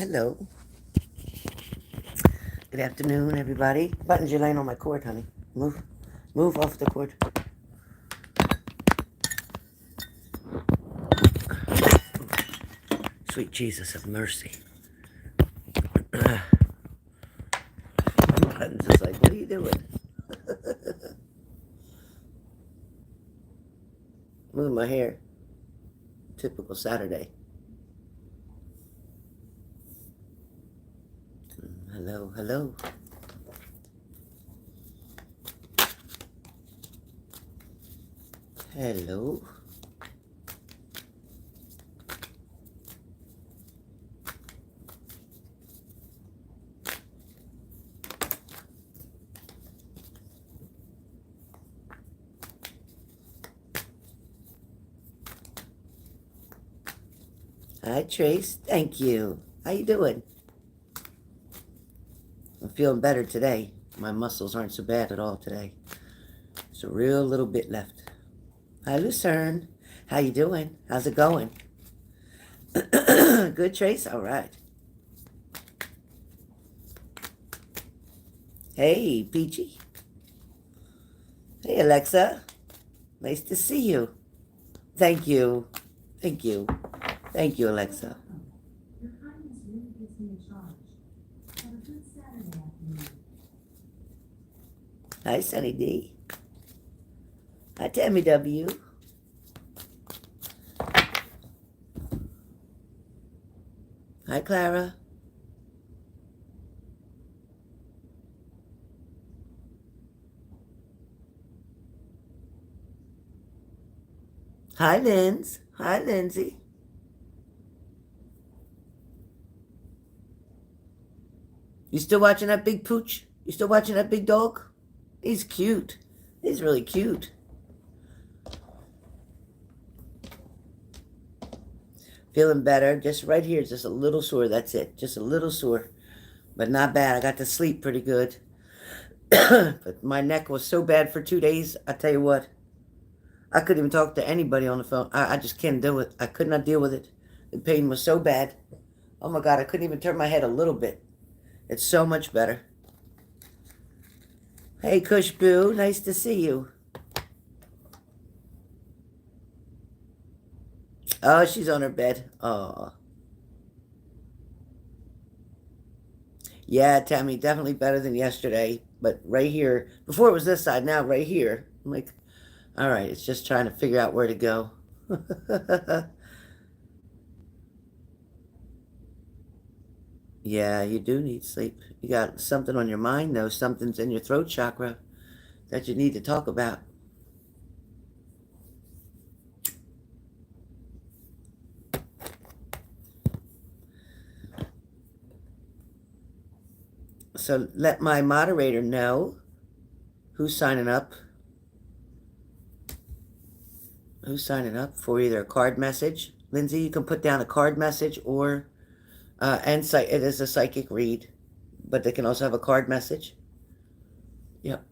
Hello. Good afternoon, everybody. Buttons, you're laying on my cord, honey. Move. Move off the cord. Sweet Jesus of mercy. Buttons is like, what are you doing? Moving my hair. Typical Saturday. Hello, hello. Hello. Hi, Trace. Thank you. How you doing? I'm feeling better today. My muscles aren't so bad at all today. There's a real little bit left. Hi, Lucerne. How you doing? How's it going? Good, Trace? All right. Hey, Peachy. Hey, Alexa. Nice to see you. Thank you. Thank you. Thank you, Alexa. Your kindness really gets me a charge. Have a good Saturday afternoon. Hi, Sunny D. Hi, Tammy W. Hi, Clara. Hi, Linz. Hi, Lindsay. You still watching that big pooch? You still watching that big dog? He's cute. He's really cute. Feeling better. Just right here, just a little sore. That's it. Just a little sore. But not bad. I got to sleep pretty good. But my neck was so bad for 2 days. I tell you what. I couldn't even talk to anybody on the phone. I just can't do it. I could not deal with it. The pain was so bad. Oh my God, I couldn't even turn my head a little bit. It's so much better. Hey, Kushboo, nice to see you. Oh, she's on her bed. Oh. Yeah, Tammy, definitely better than yesterday. But right here, before it was this side, now right here. I'm like, all right, it's just trying to figure out where to go. Yeah, you do need sleep. You got something on your mind, though. Something's in your throat chakra that you need to talk about. So let my moderator know who's signing up. Who's signing up for either a card message. Lindsay, you can put down a card message or, it is a psychic read, but they can also have a card message. Yep.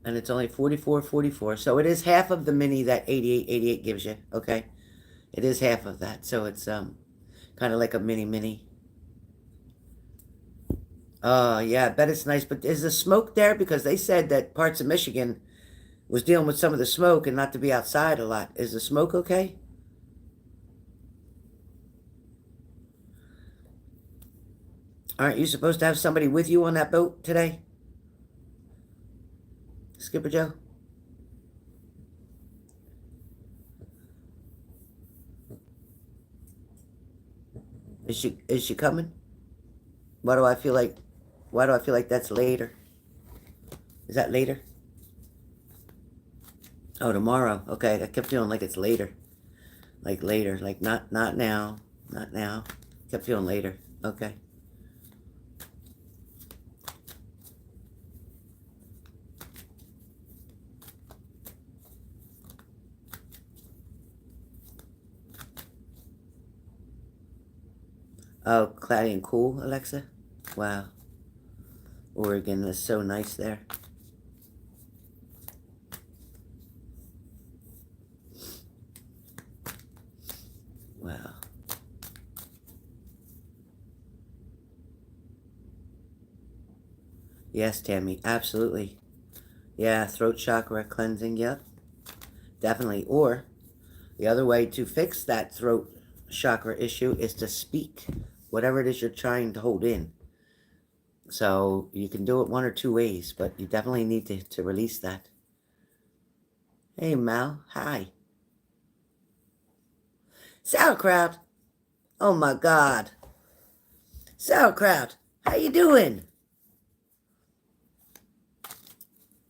And it's only 44.44. So it is half of the mini that 88.88 gives you. Okay. It is half of that. So it's kind of like a mini. Yeah, I bet it's nice. But is the smoke there? Because they said that parts of Michigan was dealing with some of the smoke and not to be outside a lot. Is the smoke okay? Aren't you supposed to have somebody with you on that boat today? Skipper Joe? Is she coming? Why do I feel like that's later? Is that later? Oh, tomorrow. Okay, I kept feeling like it's later. Like later. Like not now. Not now. Kept feeling later. Okay. Oh, cloudy and cool, Alexa? Wow. Oregon is so nice there. Wow. Yes, Tammy, absolutely. Yeah, throat chakra cleansing, yep, definitely. Or the other way to fix that throat chakra issue is to speak whatever it is you're trying to hold in. So you can do it one or two ways, but you definitely need to release that. Hey, Mal. Hi. Sauerkraut. Oh, my God. Sauerkraut. How you doing?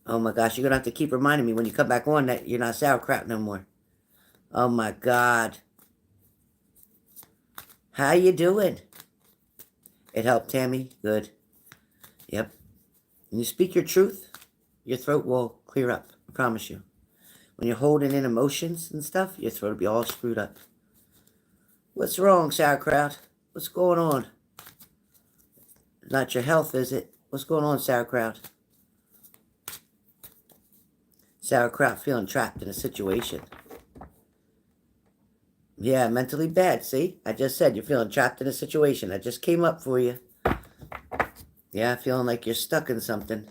Oh, my gosh. You're going to have to keep reminding me when you come back on that you're not sauerkraut no more. Oh, my God. How you doing? It helped, Tammy. Good. Yep. When you speak your truth, your throat will clear up. I promise you. When you're holding in emotions and stuff, your throat will be all screwed up. What's wrong, sauerkraut? What's going on? Not your health, is it? What's going on, sauerkraut? Sauerkraut feeling trapped in a situation. Yeah, mentally bad, see? I just said you're feeling trapped in a situation. I just came up for you. Yeah, feeling like you're stuck in something.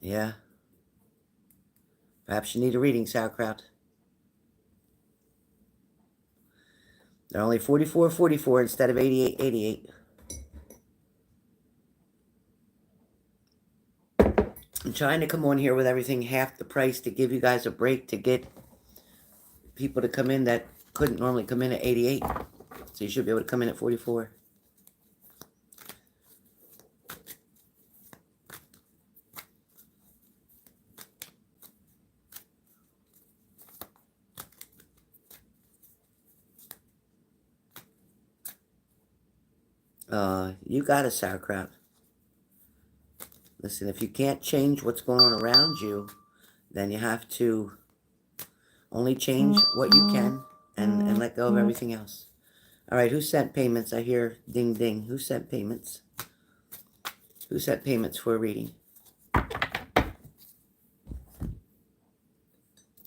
Yeah. Perhaps you need a reading, sauerkraut. They're only 44.44 instead of 88.88. I'm trying to come on here with everything half the price to give you guys a break to get people to come in that couldn't normally come in at 88. So you should be able to come in at 44. You got a sauerkraut. Listen, if you can't change what's going on around you, then you have to only change what you can and let go of everything else. All right, who sent payments? I hear ding ding. Who sent payments? Who sent payments for a reading? A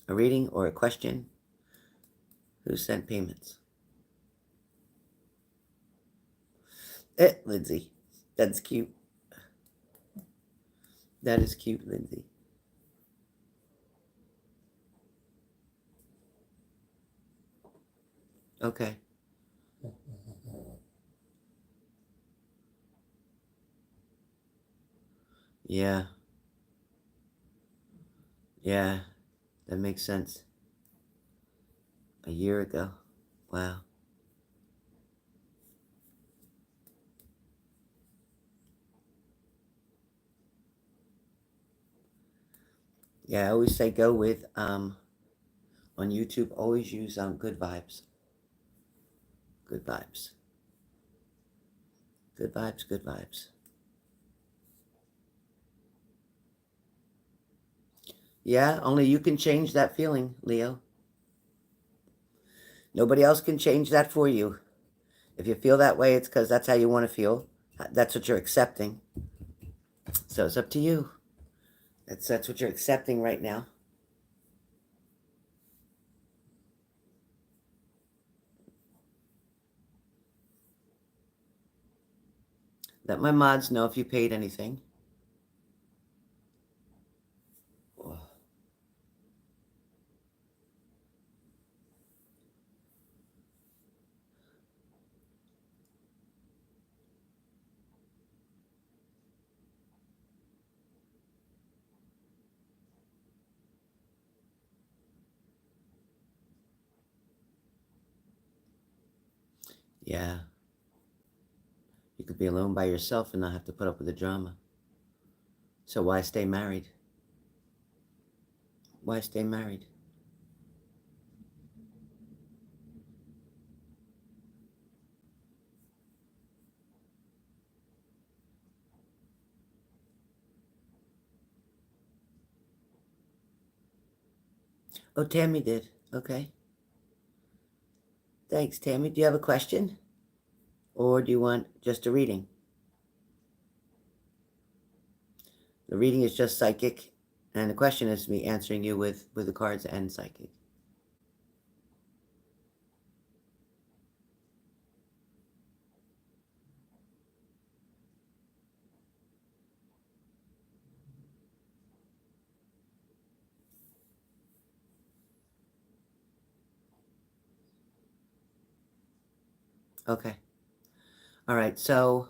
reading or a question? Who sent payments? Lindsay. That's cute. That is cute, Lindsay. Okay. Yeah. Yeah. That makes sense. A year ago. Wow. Yeah, I always say go with, on YouTube, always use, good vibes. Good vibes. Good vibes, good vibes. Yeah, only you can change that feeling, Leo. Nobody else can change that for you. If you feel that way, it's because that's how you want to feel. That's what you're accepting. So it's up to you. That's what you're accepting right now. Let my mods know if you paid anything. Yeah. You could be alone by yourself and not have to put up with the drama. So why stay married? Why stay married? Oh, Tammy did. Okay. Thanks, Tammy. Do you have a question? Or do you want just a reading? The reading is just psychic, and the question is me answering you with the cards and psychic. Okay. All right. So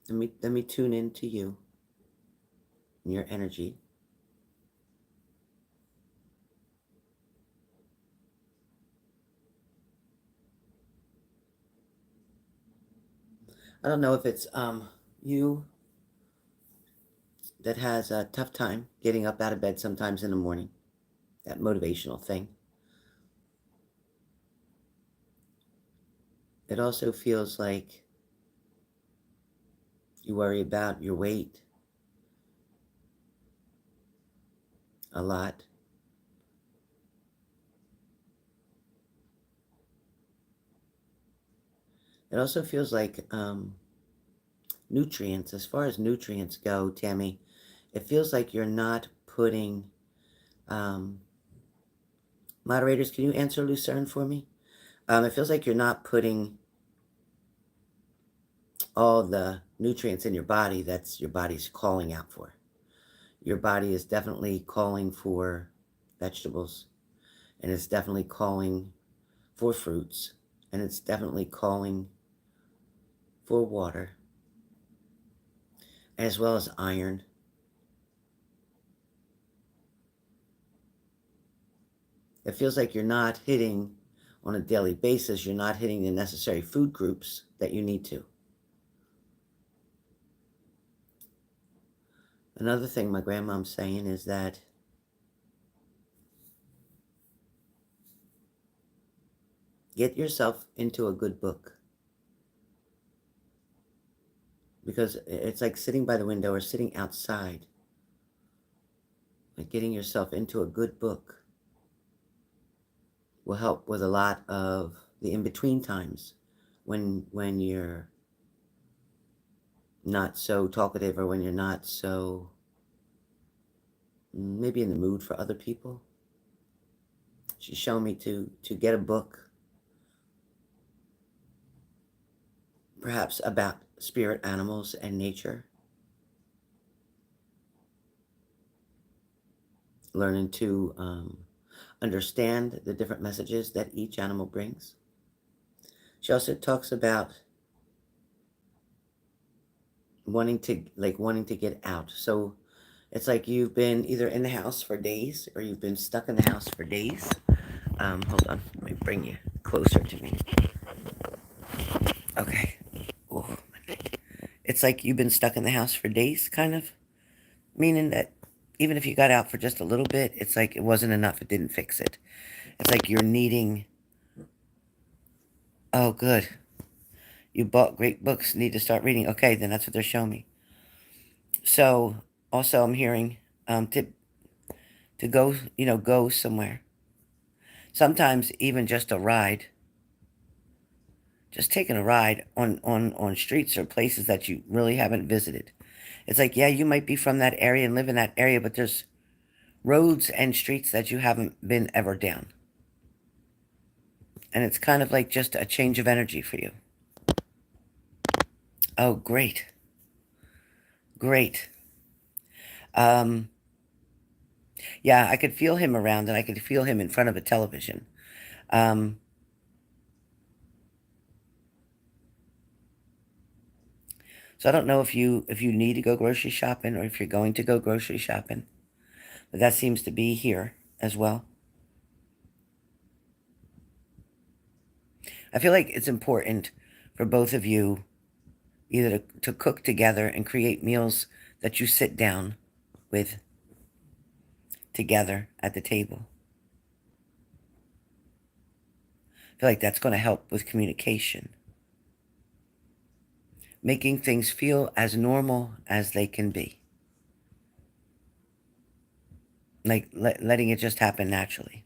let me tune into you and your energy. I don't know if it's you that has a tough time getting up out of bed sometimes in the morning. That motivational thing. It also feels like you worry about your weight a lot. It also feels like nutrients, as far as nutrients go, Tammy, it feels like you're not putting, um, moderators, can you answer Lucerne for me? It feels like you're not putting all the nutrients in your body that's your body's calling out for. Your body is definitely calling for vegetables, and it's definitely calling for fruits, and it's definitely calling for water, as well as iron. It feels like you're not hitting on a daily basis, you're not hitting the necessary food groups that you need to. Another thing my grandmom's saying is that get yourself into a good book, because it's like sitting by the window or sitting outside, like getting yourself into a good book will help with a lot of the in-between times when you're not so talkative, or when you're not so maybe in the mood for other people. She's shown me to get a book, perhaps about spirit animals and nature, learning to understand the different messages that each animal brings. She also talks about wanting to get out. So it's like you've been either in the house for days, or you've been stuck in the house for days. Hold on, let me bring you closer to me. Okay. Oh, it's like you've been stuck in the house for days, kind of. Meaning that even if you got out for just a little bit, it's like it wasn't enough. It didn't fix it. It's like you're needing. Oh, good. You bought great books. Need to start reading. Okay, then that's what they're showing me. So also, I'm hearing to go. Go somewhere. Sometimes even just a ride. Just taking a ride on streets or places that you really haven't visited. It's like, yeah, you might be from that area and live in that area, but there's roads and streets that you haven't been ever down. And it's kind of like just a change of energy for you. Oh, great. Great. Um, yeah, I could feel him around, and I could feel him in front of a television. Um, so I don't know if you need to go grocery shopping, or if you're going to go grocery shopping. But that seems to be here as well. I feel like it's important for both of you either to cook together and create meals that you sit down with together at the table. I feel like that's going to help with communication, making things feel as normal as they can be, like letting it just happen naturally.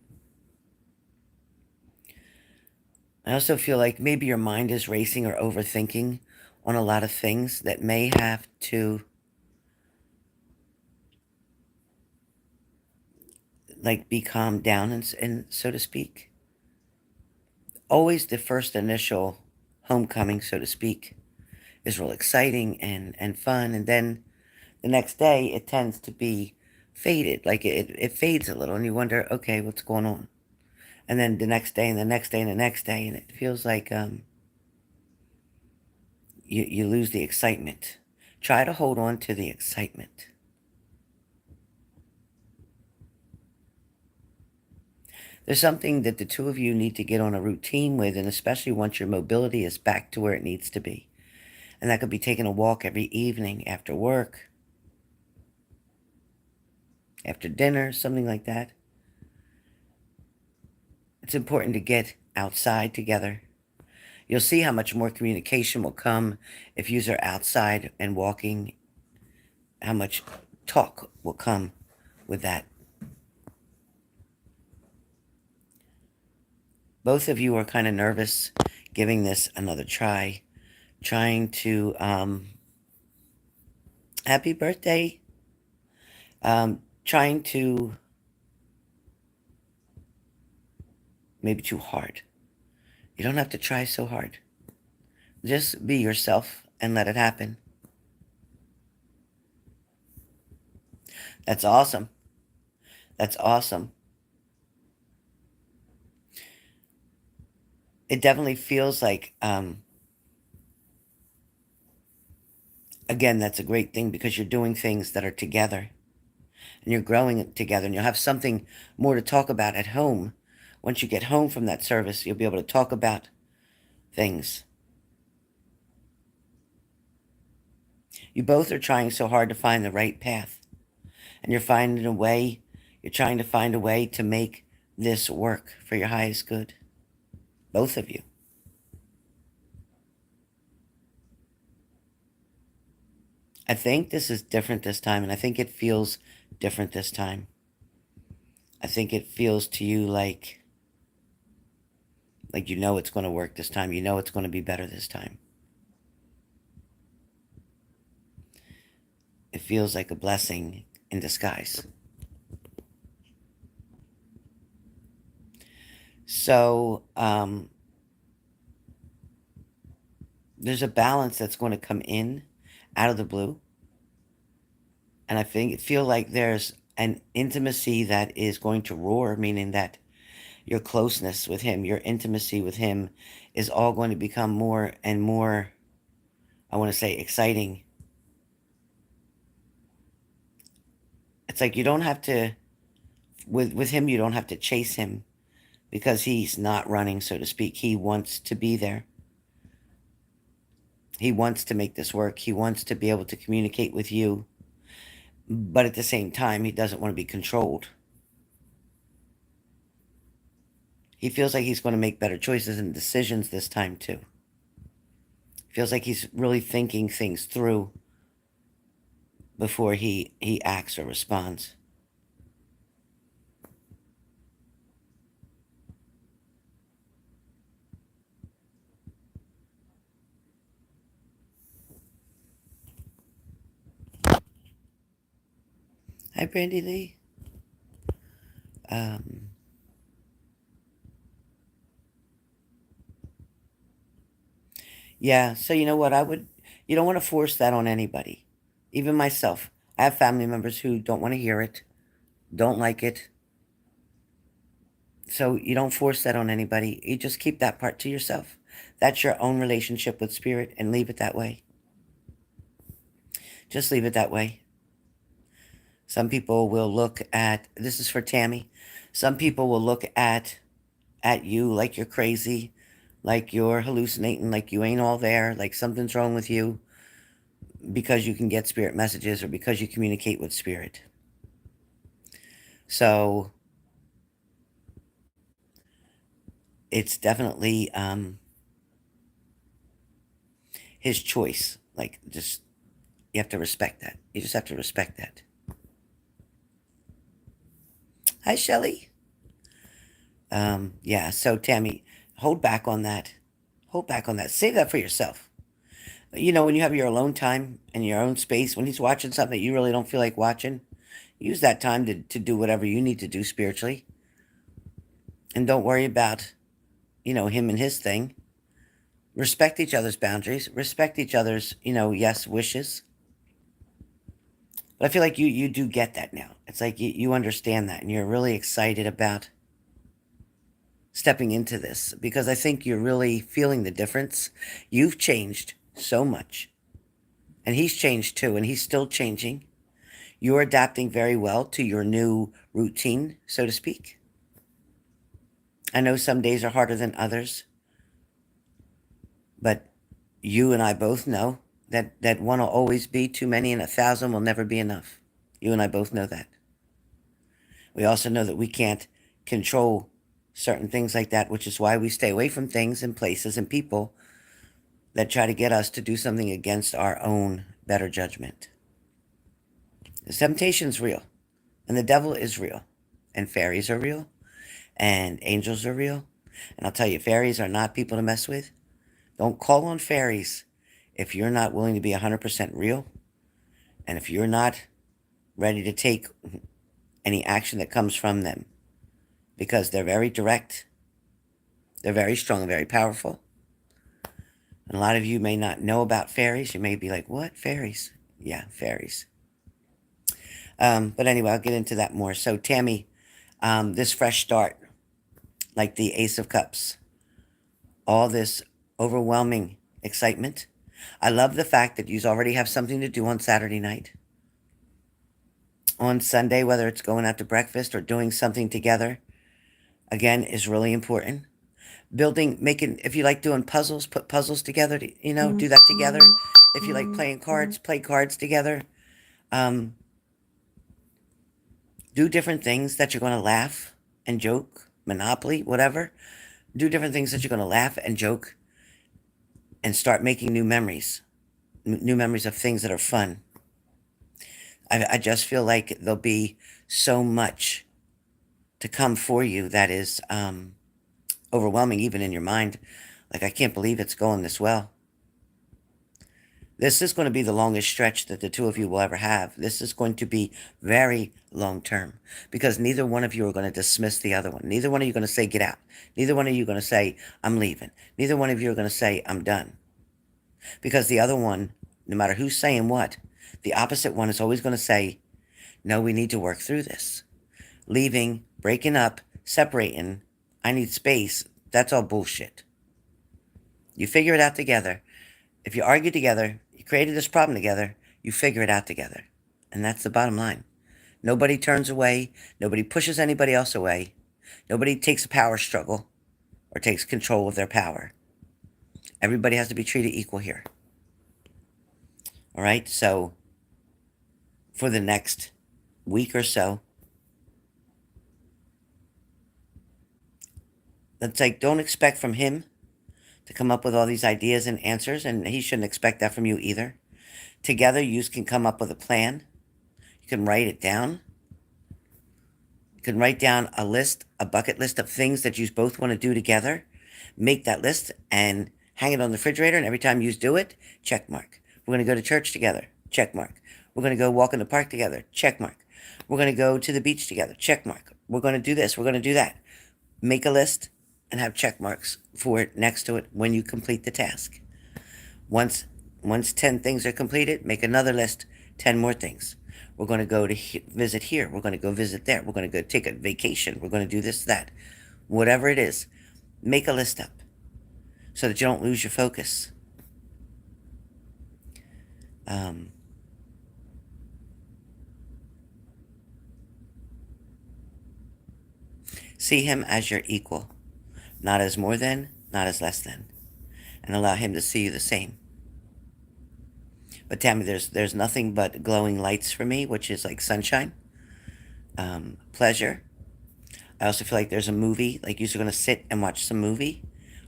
I also feel like maybe your mind is racing or overthinking on a lot of things that may have to, like, be calmed down, and so to speak. Always the first initial homecoming, so to speak, is real exciting and fun, and then the next day it tends to be faded. Like it fades a little, and you wonder, okay, what's going on? And then the next day and the next day and the next day. And it feels like you lose the excitement. Try to hold on to the excitement. There's something that the two of you need to get on a routine with, and especially once your mobility is back to where it needs to be. And that could be taking a walk every evening after work, after dinner, something like that. It's important to get outside together. You'll see how much more communication will come if you are outside and walking, how much talk will come with that. Both of you are kind of nervous giving this another try, trying to, happy birthday, trying to, maybe too hard. You don't have to try so hard. Just be yourself and let it happen. That's awesome. That's awesome. It definitely feels like, again, that's a great thing because you're doing things that are together and you're growing together, and you'll have something more to talk about at home. Once you get home from that service, you'll be able to talk about things. You both are trying so hard to find the right path, and you're trying to find a way to make this work for your highest good. Both of you. I think this is different this time, and I think it feels different this time. I think it feels to you like you know it's going to work this time. You know it's going to be better this time. It feels like a blessing in disguise. So, there's a balance that's going to come in out of the blue. And I feel like there's an intimacy that is going to roar, meaning that your closeness with him, your intimacy with him is all going to become more and more, I want to say, exciting. It's like you don't have to, with him, you don't have to chase him because he's not running, so to speak. He wants to be there. He wants to make this work. He wants to be able to communicate with you. But at the same time, he doesn't want to be controlled. He feels like he's going to make better choices and decisions this time, too. Feels like he's really thinking things through before he acts or responds. Hi, Brandy Lee. Yeah, so you know what? You don't want to force that on anybody. Even myself. I have family members who don't want to hear it, don't like it. So you don't force that on anybody. You just keep that part to yourself. That's your own relationship with spirit, and leave it that way. Just leave it that way. Some people will look at, this is for Tammy, some people will look at you like you're crazy, like you're hallucinating, like you ain't all there, like something's wrong with you because you can get spirit messages or because you communicate with spirit. So it's definitely his choice. Like, just, you have to respect that. You just have to respect that. Hi, Shelley. Yeah, so Tammy, hold back on that. Hold back on that. Save that for yourself. You know, when you have your alone time and your own space, when he's watching something that you really don't feel like watching, use that time to do whatever you need to do spiritually. And don't worry about, him and his thing. Respect each other's boundaries. Respect each other's, yes, wishes. But I feel like you do get that now. It's like you understand that, and you're really excited about stepping into this, because I think you're really feeling the difference. You've changed so much, and he's changed too, and he's still changing. You're adapting very well to your new routine, so to speak. I know some days are harder than others, but you and I both know that one will always be too many and 1,000 will never be enough. You and I both know that. We also know that we can't control certain things like that, which is why we stay away from things and places and people that try to get us to do something against our own better judgment. The temptation's real, and the devil is real, and fairies are real, and angels are real. And I'll tell you, fairies are not people to mess with. Don't call on fairies if you're not willing to be 100% real, and if you're not ready to take any action that comes from them, because they're very direct, they're very strong and very powerful. And a lot of you may not know about fairies. You may be like, what? Fairies? Yeah, fairies. But anyway, I'll get into that more. So Tammy, this fresh start, like the Ace of Cups, all this overwhelming excitement. I love the fact that you already have something to do on Saturday night. On Sunday, whether it's going out to breakfast or doing something together, again, is really important. Building, making, if you like doing puzzles, put puzzles together, do that together. If you like playing cards, play cards together. Do different things that you're going to laugh and joke, Monopoly, whatever. Do different things that you're going to laugh and joke and start making new memories of things that are fun. I just feel like there'll be so much to come for you that is overwhelming, even in your mind. Like, I can't believe it's going this well. This is going to be the longest stretch that the two of you will ever have. This is going to be very long term, because neither one of you are going to dismiss the other one. Neither one of you are going to say, get out. Neither one of you are going to say, I'm leaving. Neither one of you are going to say, I'm done. Because the other one, no matter who's saying what, the opposite one is always going to say, no, we need to work through this. Leaving, breaking up, separating, I need space, that's all bullshit. You figure it out together. If you argue together, you created this problem together, you figure it out together. And that's the bottom line. Nobody turns away. Nobody pushes anybody else away. Nobody takes a power struggle or takes control of their power. Everybody has to be treated equal here. All right? So for the next week or so, let's say, don't expect from him to come up with all these ideas and answers, and he shouldn't expect that from you either. Together, you can come up with a plan. You can write it down. You can write down a list, a bucket list of things that you both want to do together. Make that list and hang it on the refrigerator, and every time you do it, check mark. We're going to go to church together, check mark. We're going to go walk in the park together, check mark. We're going to go to the beach together, check mark. We're going to do this, we're going to do that. Make a list and have check marks for it next to it when you complete the task. Once 10 things are completed, make another list, 10 more things. We're going to go to visit here. We're going to go visit there. We're going to go take a vacation. We're going to do this, that. Whatever it is, make a list up so that you don't lose your focus. See him as your equal. Not as more than, not as less than. And allow him to see you the same. But Tammy, there's nothing but glowing lights for me, which is like sunshine, pleasure. I also feel like there's a movie, like you're going to sit and watch some movie,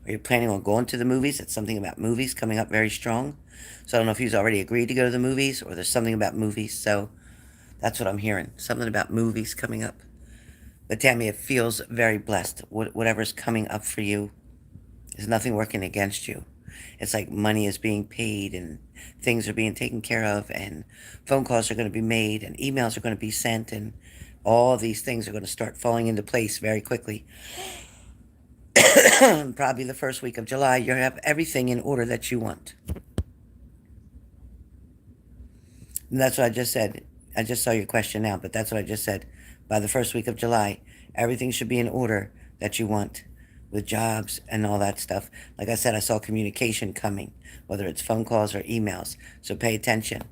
or you're planning on going to the movies. It's something about movies coming up very strong. So I don't know if he's already agreed to go to the movies, or there's something about movies. So that's what I'm hearing. Something about movies coming up. But Tammy, it feels very blessed. Whatever's coming up for you, there's nothing working against you. It's like money is being paid and things are being taken care of and phone calls are going to be made and emails are going to be sent and all these things are going to start falling into place very quickly. Probably the first week of July, you'll have everything in order that you want. And that's what I just said. I just saw your question now, but that's what I just said. By the first week of July, everything should be in order that you want, with jobs and all that stuff. Like I said, I saw communication coming, whether it's phone calls or emails. So pay attention.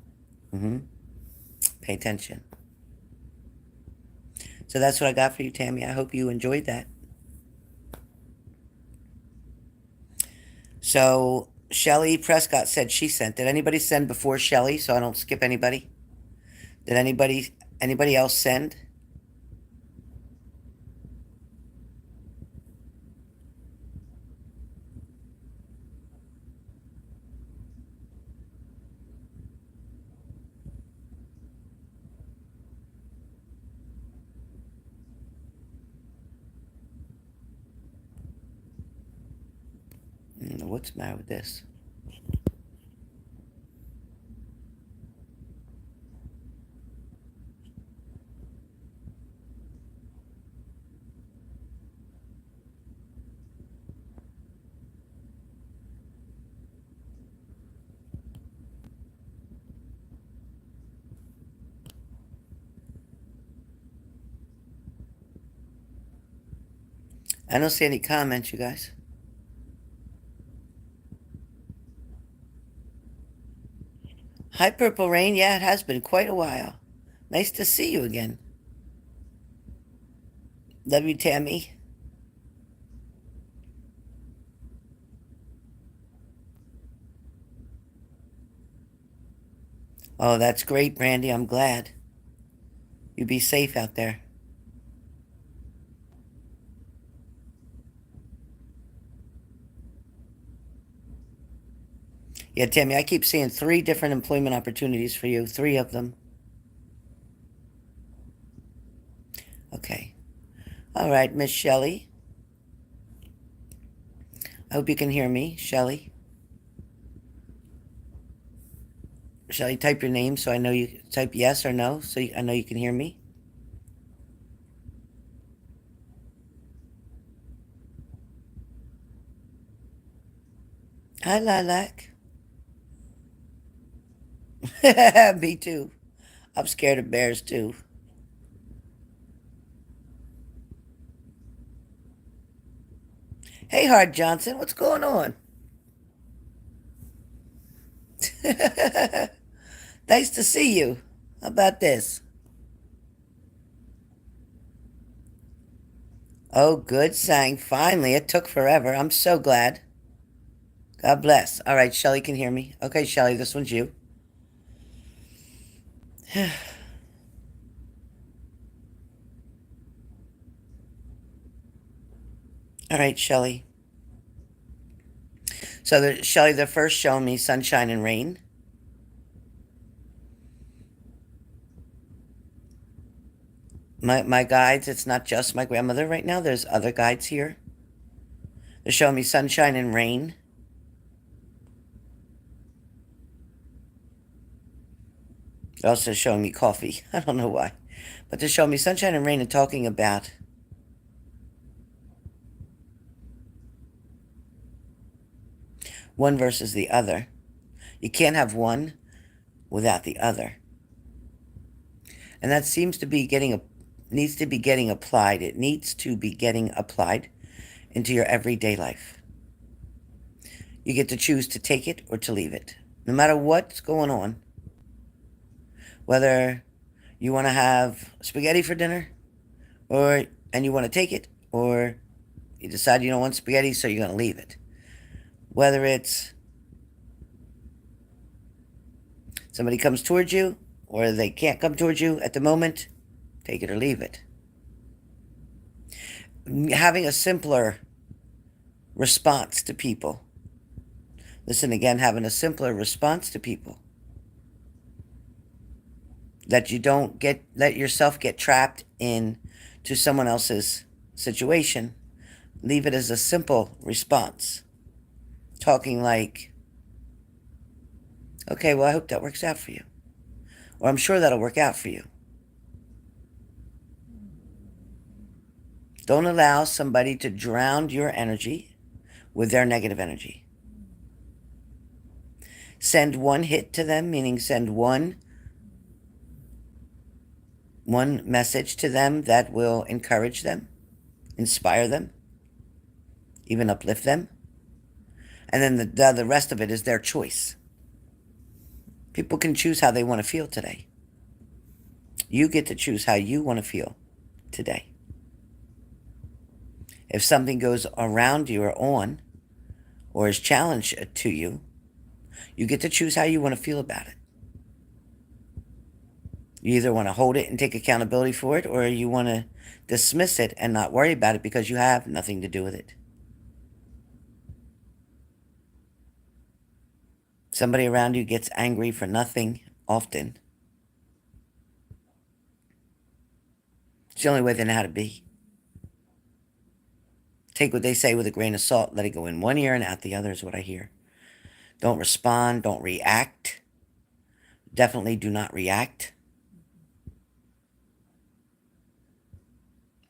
Pay attention. So that's what I got for you, Tammy. I hope you enjoyed that. So Shelly Prescott said she sent. Did anybody send before Shelly so I don't skip anybody? Did anybody else send? What's the matter with this? I don't see any comments, you guys. Hi, Purple Rain. Yeah, it has been quite a while. Nice to see you again. Love you, Tammy. Oh, that's great, Brandy. I'm glad. You be safe out there. Yeah, Tammy, I keep seeing 3 different employment opportunities for you. 3 of them. Okay. All right, Miss Shelley. I hope you can hear me, Shelley. Shelley, type your name so I know you type yes or no so I know you can hear me. Hi, Lilac. Me too. I'm scared of bears too. Hey, Hard Johnson, what's going on? Nice to see you. How about this? Oh, good, sang. Finally, it took forever. I'm so glad. God bless. All right, Shelly can hear me. Okay, Shelly, this one's you. All right, Shelly. So, Shelly, the first showing me sunshine and rain. My guides, it's not just my grandmother right now. There's other guides here. They're showing me sunshine and rain. They're also showing me coffee. I don't know why. But they're showing me sunshine and rain and talking about one versus the other. You can't have one without the other. And that seems to be needs to be getting applied. It needs to be getting applied into your everyday life. You get to choose to take it or to leave it. No matter what's going on. Whether you want to have spaghetti for dinner and you want to take it, or you decide you don't want spaghetti, so you're going to leave it. Whether it's somebody comes towards you or they can't come towards you at the moment, take it or leave it. Having a simpler response to people. Listen again, having a simpler response to people. That you don't let yourself get trapped into someone else's situation. Leave it as a simple response. Talking like, okay, well, I hope that works out for you. Or I'm sure that'll work out for you. Don't allow somebody to drown your energy with their negative energy. Send one hit to them, meaning send one message to them that will encourage them, inspire them, even uplift them. And then the rest of it is their choice. People can choose how they want to feel today. You get to choose how you want to feel today. If something goes around you or on, or is challenged to you, you get to choose how you want to feel about it. You either want to hold it and take accountability for it, or you want to dismiss it and not worry about it because you have nothing to do with it. Somebody around you gets angry for nothing often. It's the only way they know how to be. Take what they say with a grain of salt. Let it go in one ear and out the other is what I hear. Don't respond. Don't react. Definitely do not react.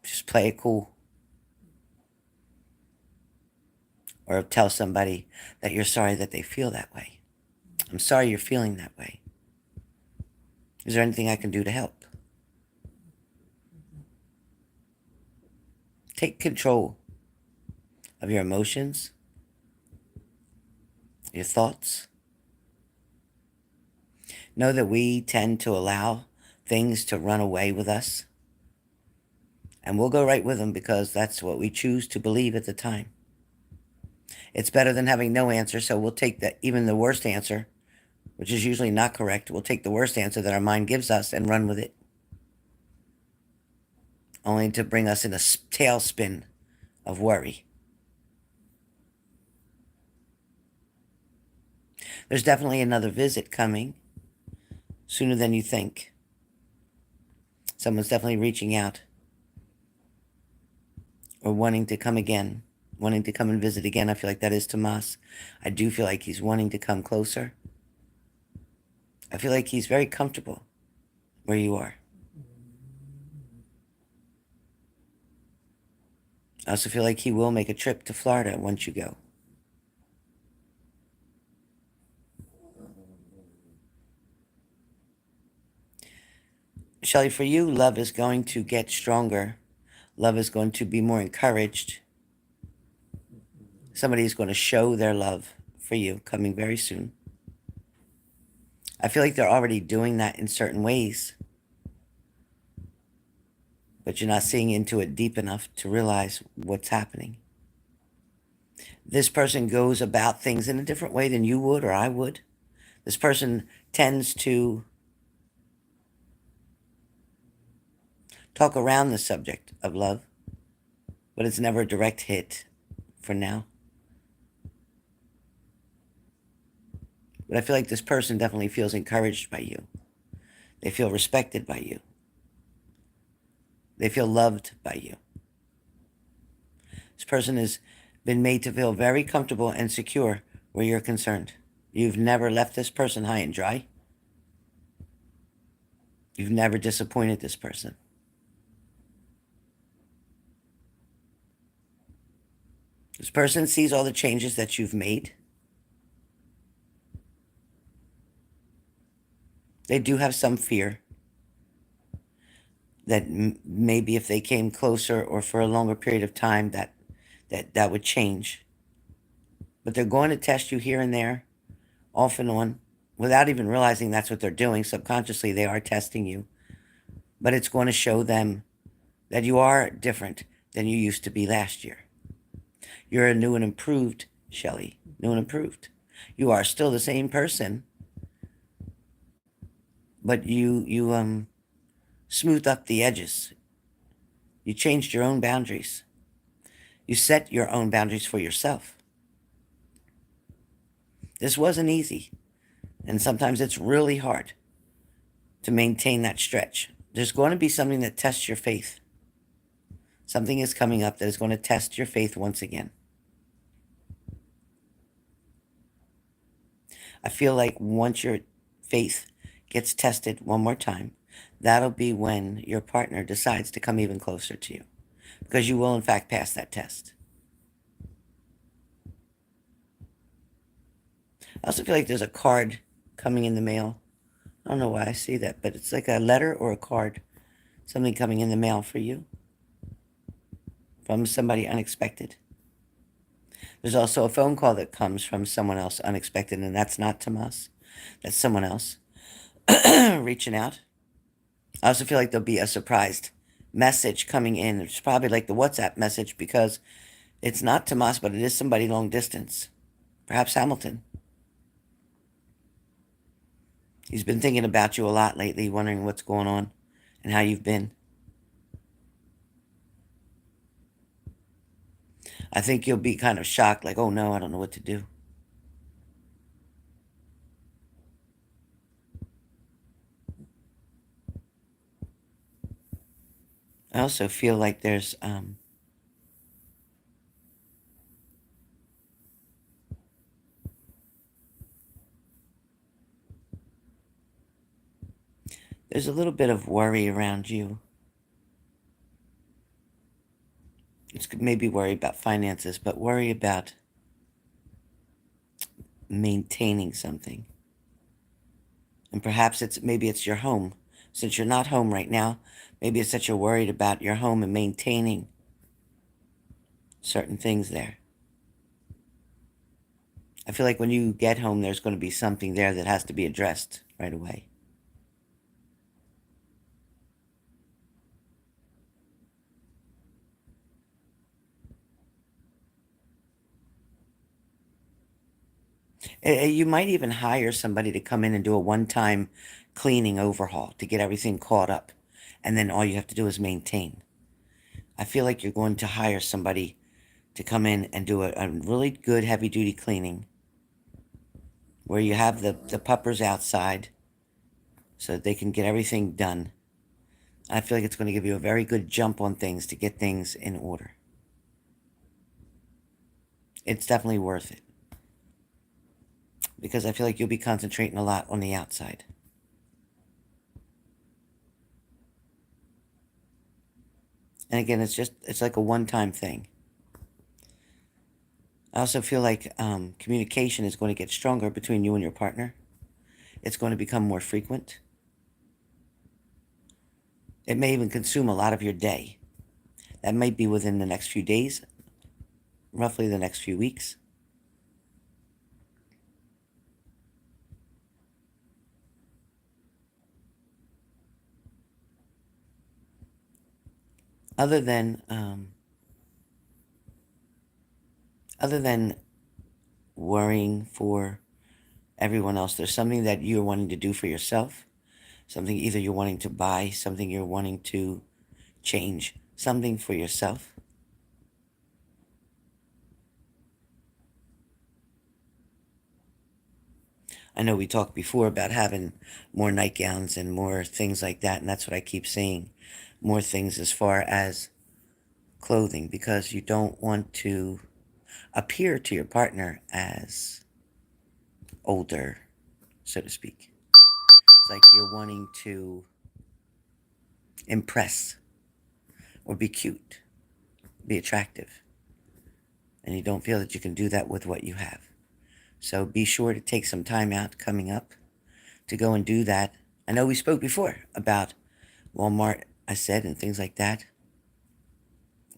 Just play it cool. Or tell somebody that you're sorry that they feel that way. I'm sorry you're feeling that way. Is there anything I can do to help? Take control of your emotions, your thoughts. Know that we tend to allow things to run away with us. And we'll go right with them because that's what we choose to believe at the time. It's better than having no answer, so we'll take even the worst answer, which is usually not correct. We'll take the worst answer that our mind gives us and run with it, only to bring us in a tailspin of worry. There's definitely another visit coming sooner than you think. Someone's definitely reaching out or wanting to come again, wanting to come and visit again. I feel like that is Tomas. I do feel like he's wanting to come closer. I feel like he's very comfortable where you are. I also feel like he will make a trip to Florida once you go. Shelley, for you, love is going to get stronger. Love is going to be more encouraged. Somebody is going to show their love for you coming very soon. I feel like they're already doing that in certain ways, but you're not seeing into it deep enough to realize what's happening. This person goes about things in a different way than you would or I would. This person tends to talk around the subject of love, but it's never a direct hit for now. But I feel like this person definitely feels encouraged by you. They feel respected by you. They feel loved by you. This person has been made to feel very comfortable and secure where you're concerned. You've never left this person high and dry. You've never disappointed this person. This person sees all the changes that you've made. They do have some fear that maybe if they came closer or for a longer period of time that would change. But they're going to test you here and there, off and on, without even realizing that's what they're doing. Subconsciously, they are testing you. But it's going to show them that you are different than you used to be last year. You're a new and improved Shelley, new and improved. You are still the same person, but you smoothed up the edges. You changed your own boundaries. You set your own boundaries for yourself. This wasn't easy, and sometimes it's really hard to maintain that stretch. There's going to be something that tests your faith. Something is coming up that is going to test your faith once again. I feel like once your faith gets tested one more time, that'll be when your partner decides to come even closer to you, because you will in fact pass that test. I also feel like there's a card coming in the mail. I don't know why I see that, but it's like a letter or a card, something coming in the mail for you from somebody unexpected. There's also a phone call that comes from someone else unexpected, and that's not Tomas. That's someone else reaching out. I also feel like there'll be a surprised message coming in. It's probably like the WhatsApp message because it's not Tomas, but it is somebody long distance. Perhaps Hamilton. He's been thinking about you a lot lately, wondering what's going on and how you've been. I think you'll be kind of shocked, like, oh no, I don't know what to do. I also feel like there's a little bit of worry around you. It's maybe worry about finances, but worry about maintaining something. And perhaps maybe it's your home. Since you're not home right now, maybe it's that you're worried about your home and maintaining certain things there. I feel like when you get home, there's going to be something there that has to be addressed right away. You might even hire somebody to come in and do a one-time cleaning overhaul to get everything caught up. And then all you have to do is maintain. I feel like you're going to hire somebody to come in and do a really good heavy-duty cleaning where you have the puppers outside so that they can get everything done. I feel like it's going to give you a very good jump on things to get things in order. It's definitely worth it. Because I feel like you'll be concentrating a lot on the outside. And again, it's like a one-time thing. I also feel like communication is going to get stronger between you and your partner. It's going to become more frequent. It may even consume a lot of your day. That might be within the next few days, roughly the next few weeks. Other than worrying for everyone else, there's something that you're wanting to do for yourself. Something either you're wanting to buy, something you're wanting to change, something for yourself. I know we talked before about having more nightgowns and more things like that, and that's what I keep saying. More things as far as clothing, because you don't want to appear to your partner as older, so to speak. It's like you're wanting to impress or be cute, be attractive. And you don't feel that you can do that with what you have. So be sure to take some time out coming up to go and do that. I know we spoke before about Walmart, I said, and things like that.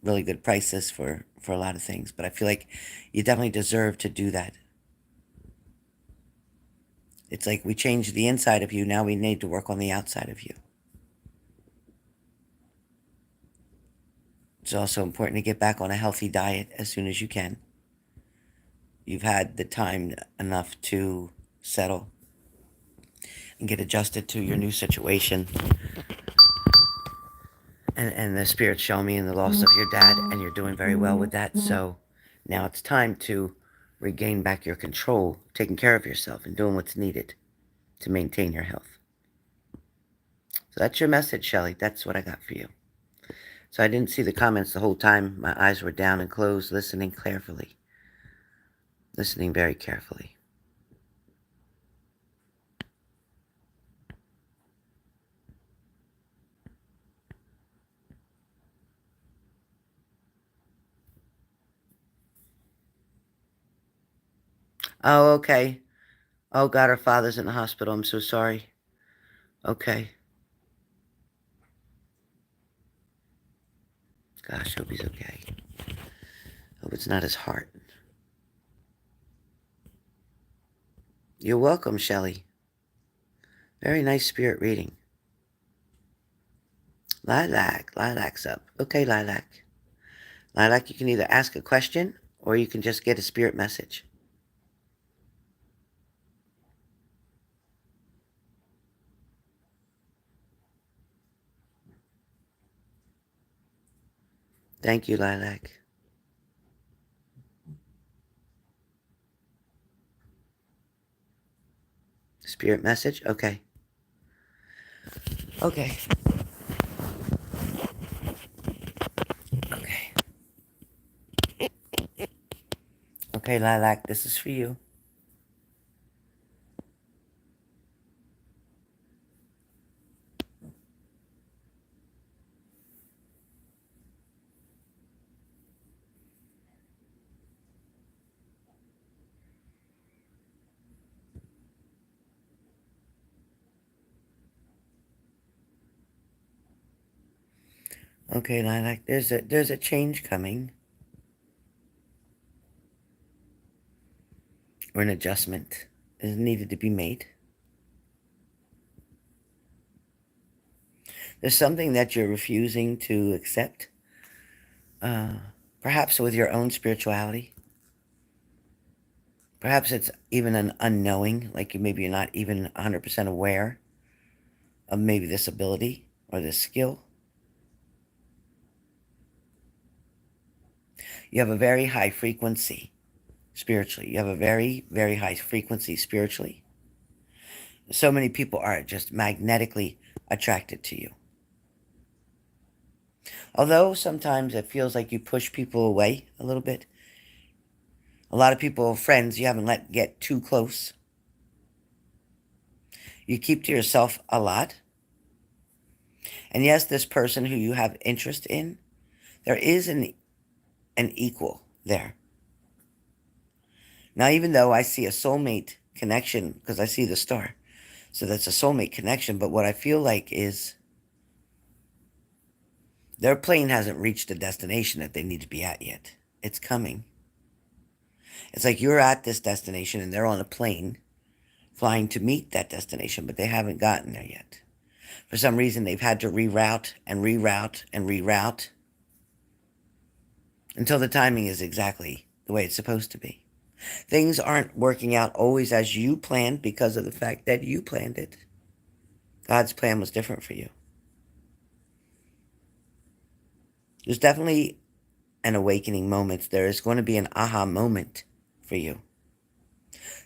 Really good prices for a lot of things. But I feel like you definitely deserve to do that. It's like we changed the inside of you. Now we need to work on the outside of you. It's also important to get back on a healthy diet as soon as you can. You've had the time enough to settle and get adjusted to your new situation. And the spirits show me in the loss of your dad, and you're doing very well with that. So now it's time to regain back your control, taking care of yourself and doing what's needed to maintain your health. So that's your message, Shelley. That's what I got for you. So I didn't see the comments the whole time. My eyes were down and closed, listening carefully. Listening very carefully. Oh, okay. Oh, God, her father's in the hospital. I'm so sorry. Okay. Gosh, hope he's okay. Hope it's not his heart. You're welcome, Shelley. Very nice spirit reading. Lilac's up. Okay, Lilac. Lilac, you can either ask a question or you can just get a spirit message. Thank you, Lilac. Spirit message? Okay. Okay. Okay. Okay, Lilac, this is for you. Okay, Lilac, there's a change coming. Or an adjustment is needed to be made. There's something that you're refusing to accept, perhaps with your own spirituality. Perhaps it's even an unknowing, like maybe you're not even 100% aware of maybe this ability or this skill. You have a very high frequency spiritually. You have a very, very high frequency spiritually. So many people are just magnetically attracted to you. Although sometimes it feels like you push people away a little bit. A lot of people, friends, you haven't let get too close. You keep to yourself a lot. And yes, this person who you have interest in, there is an equal there. Now, even though I see a soulmate connection, because I see the star, so that's a soulmate connection, but what I feel like is their plane hasn't reached the destination that they need to be at yet. It's coming. It's like you're at this destination and they're on a plane flying to meet that destination, but they haven't gotten there yet. For some reason, they've had to reroute and reroute and reroute until the timing is exactly the way it's supposed to be. Things aren't working out always as you planned because of the fact that you planned it. God's plan was different for you. There's definitely an awakening moment. There is going to be an aha moment for you.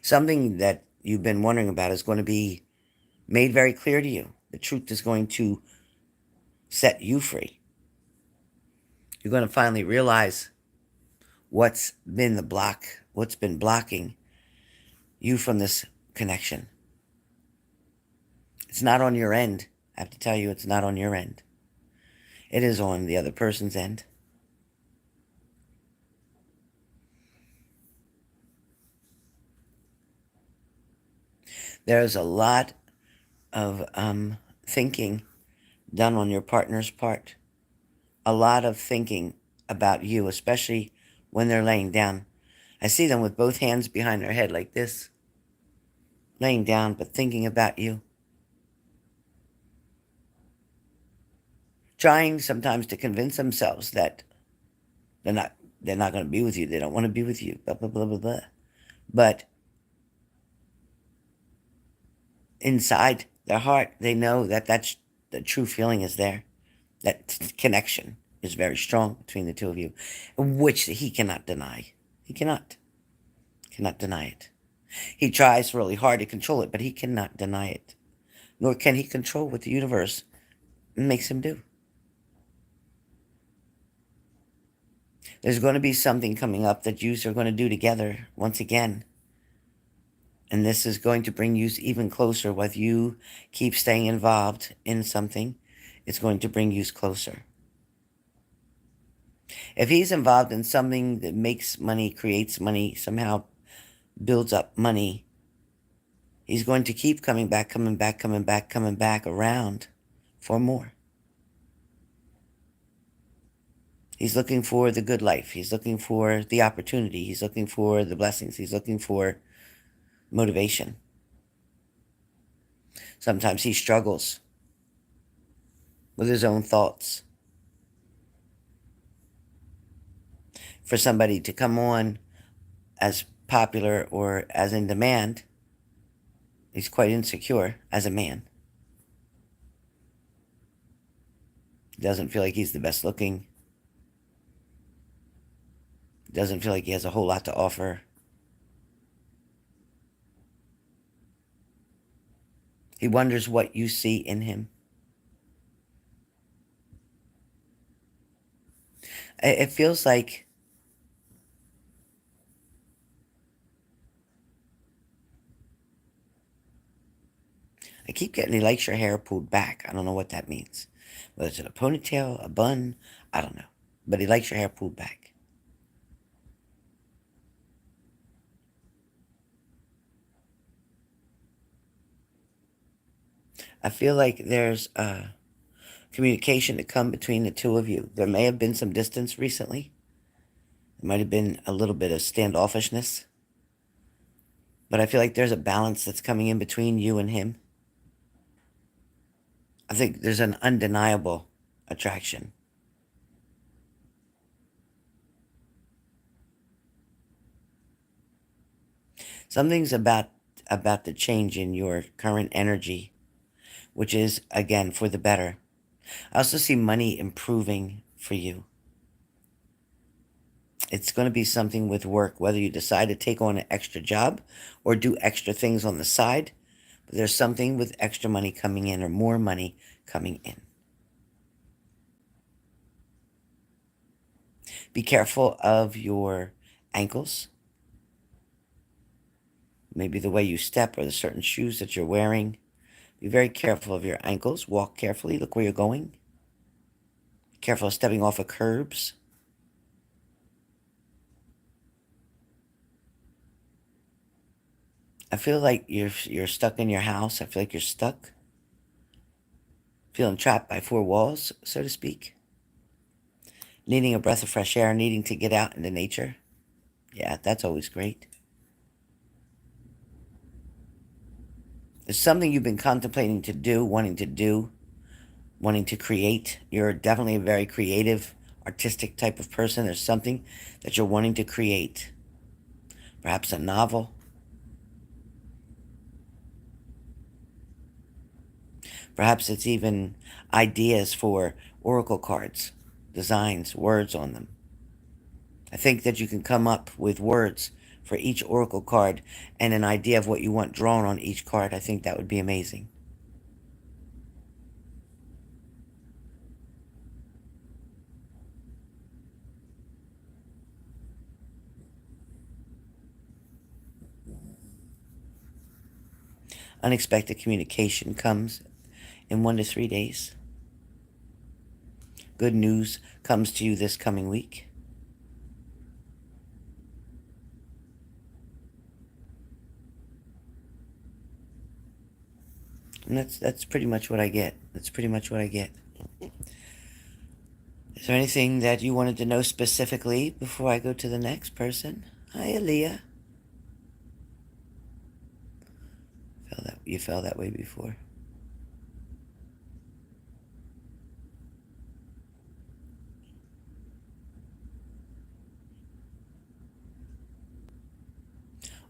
Something that you've been wondering about is going to be made very clear to you. The truth is going to set you free. You're going to finally realize what's been what's been blocking you from this connection. It's not on your end. I have to tell you, it's not on your end. It is on the other person's end. There's a lot of thinking done on your partner's part. A lot of thinking about you, especially when they're laying down. I see them with both hands behind their head like this, laying down, but thinking about you. Trying sometimes to convince themselves that they're not going to be with you. They don't want to be with you, blah, blah, blah, blah, blah. But inside their heart, they know that that's the true feeling is there. That connection is very strong between the two of you, which he cannot deny. He cannot deny it. He tries really hard to control it, but he cannot deny it. Nor can he control what the universe makes him do. There's going to be something coming up that you are going to do together once again. And this is going to bring you even closer. Whether you keep staying involved in something, it's going to bring you closer. If he's involved in something that makes money, creates money, somehow builds up money, he's going to keep coming back around for more. He's looking for the good life. He's looking for the opportunity. He's looking for the blessings. He's looking for motivation. Sometimes he struggles with his own thoughts. For somebody to come on as popular or as in demand, he's quite insecure as a man. He doesn't feel like he's the best looking. Doesn't feel like he has a whole lot to offer. He wonders what you see in him. It feels like I keep getting he likes your hair pulled back. I don't know what that means. Whether it's in a ponytail, a bun, I don't know. But he likes your hair pulled back. I feel like there's communication to come between the two of you. There may have been some distance recently. There might have been a little bit of standoffishness. But I feel like there's a balance that's coming in between you and him. I think there's an undeniable attraction. Something's about the change in your current energy, which is, again, for the better. I also see money improving for you. It's going to be something with work, whether you decide to take on an extra job or do extra things on the side. But there's something with extra money coming in or more money coming in. Be careful of your ankles. Maybe the way you step or the certain shoes that you're wearing. Be very careful of your ankles. Walk carefully. Look where you're going. Careful of stepping off of curbs. I feel like you're stuck in your house. I feel like you're stuck. Feeling trapped by four walls, so to speak. Needing a breath of fresh air, needing to get out into nature. Yeah, that's always great. There's something you've been contemplating to do, wanting to create. You're definitely a very creative, artistic type of person. There's something that you're wanting to create. Perhaps a novel. Perhaps it's even ideas for oracle cards, designs, words on them. I think that you can come up with words for each oracle card and an idea of what you want drawn on each card. I think that would be amazing. Unexpected communication comes in 1 to 3 days. Good news comes to you this coming week. And that's pretty much what I get. That's pretty much what I get. Is there anything that you wanted to know specifically before I go to the next person? Hi, Aaliyah. You felt that way before.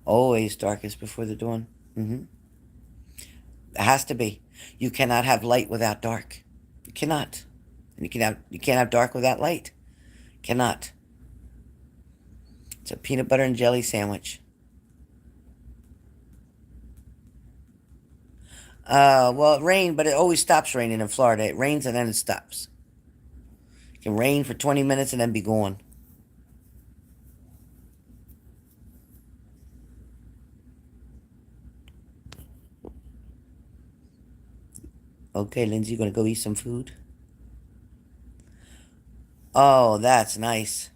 Always darkest before the dawn. It has to be. You cannot have light without dark. You cannot. And you can't have dark without light. Cannot. It's a peanut butter and jelly sandwich. Well, it rained, but it always stops raining in Florida. It rains and then it stops. It can rain for 20 minutes and then be gone. Okay, Lindsay, you gonna go eat some food? Oh, that's nice.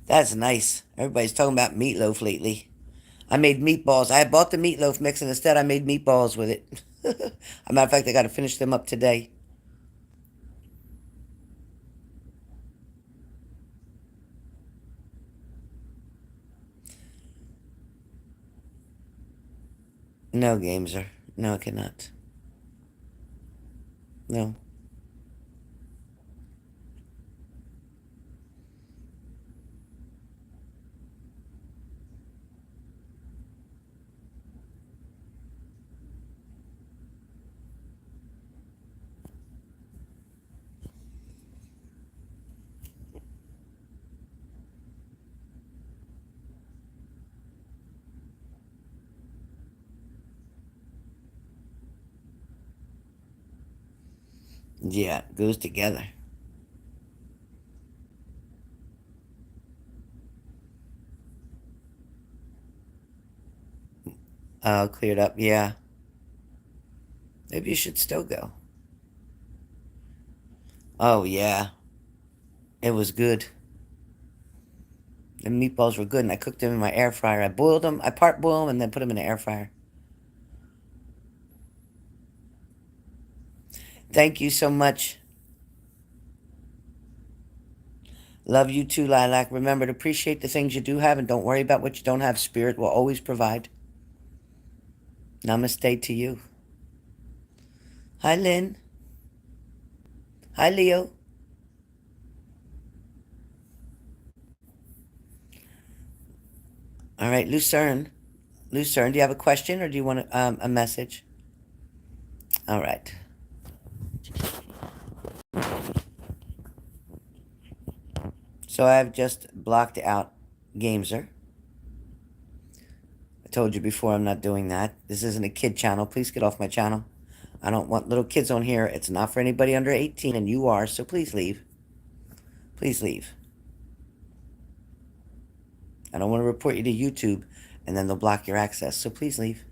That's nice. Everybody's talking about meatloaf lately. I made meatballs. I bought the meatloaf mix and instead I made meatballs with it. As a matter of fact, I got to finish them up today. No, Gameser. No, I cannot. No. Yeah, it goes together. Oh, cleared up. Yeah. Maybe you should still go. Oh, yeah. It was good. The meatballs were good, and I cooked them in my air fryer. I boiled them. I part boiled them and then put them in the air fryer. Thank you so much. Love you too, Lilac. Remember to appreciate the things you do have and don't worry about what you don't have. Spirit will always provide. Namaste to you. Hi, Lynn. Hi, Leo. All right, Lucerne. Lucerne, do you have a question or do you want a message? All right. So I've just blocked out Gameser. I told you before I'm not doing that. This isn't a kid channel. Please get off my channel. I don't want little kids on here. It's not for anybody under 18, and you are, so please leave. Please leave. I don't want to report you to YouTube, and then they'll block your access, so please leave.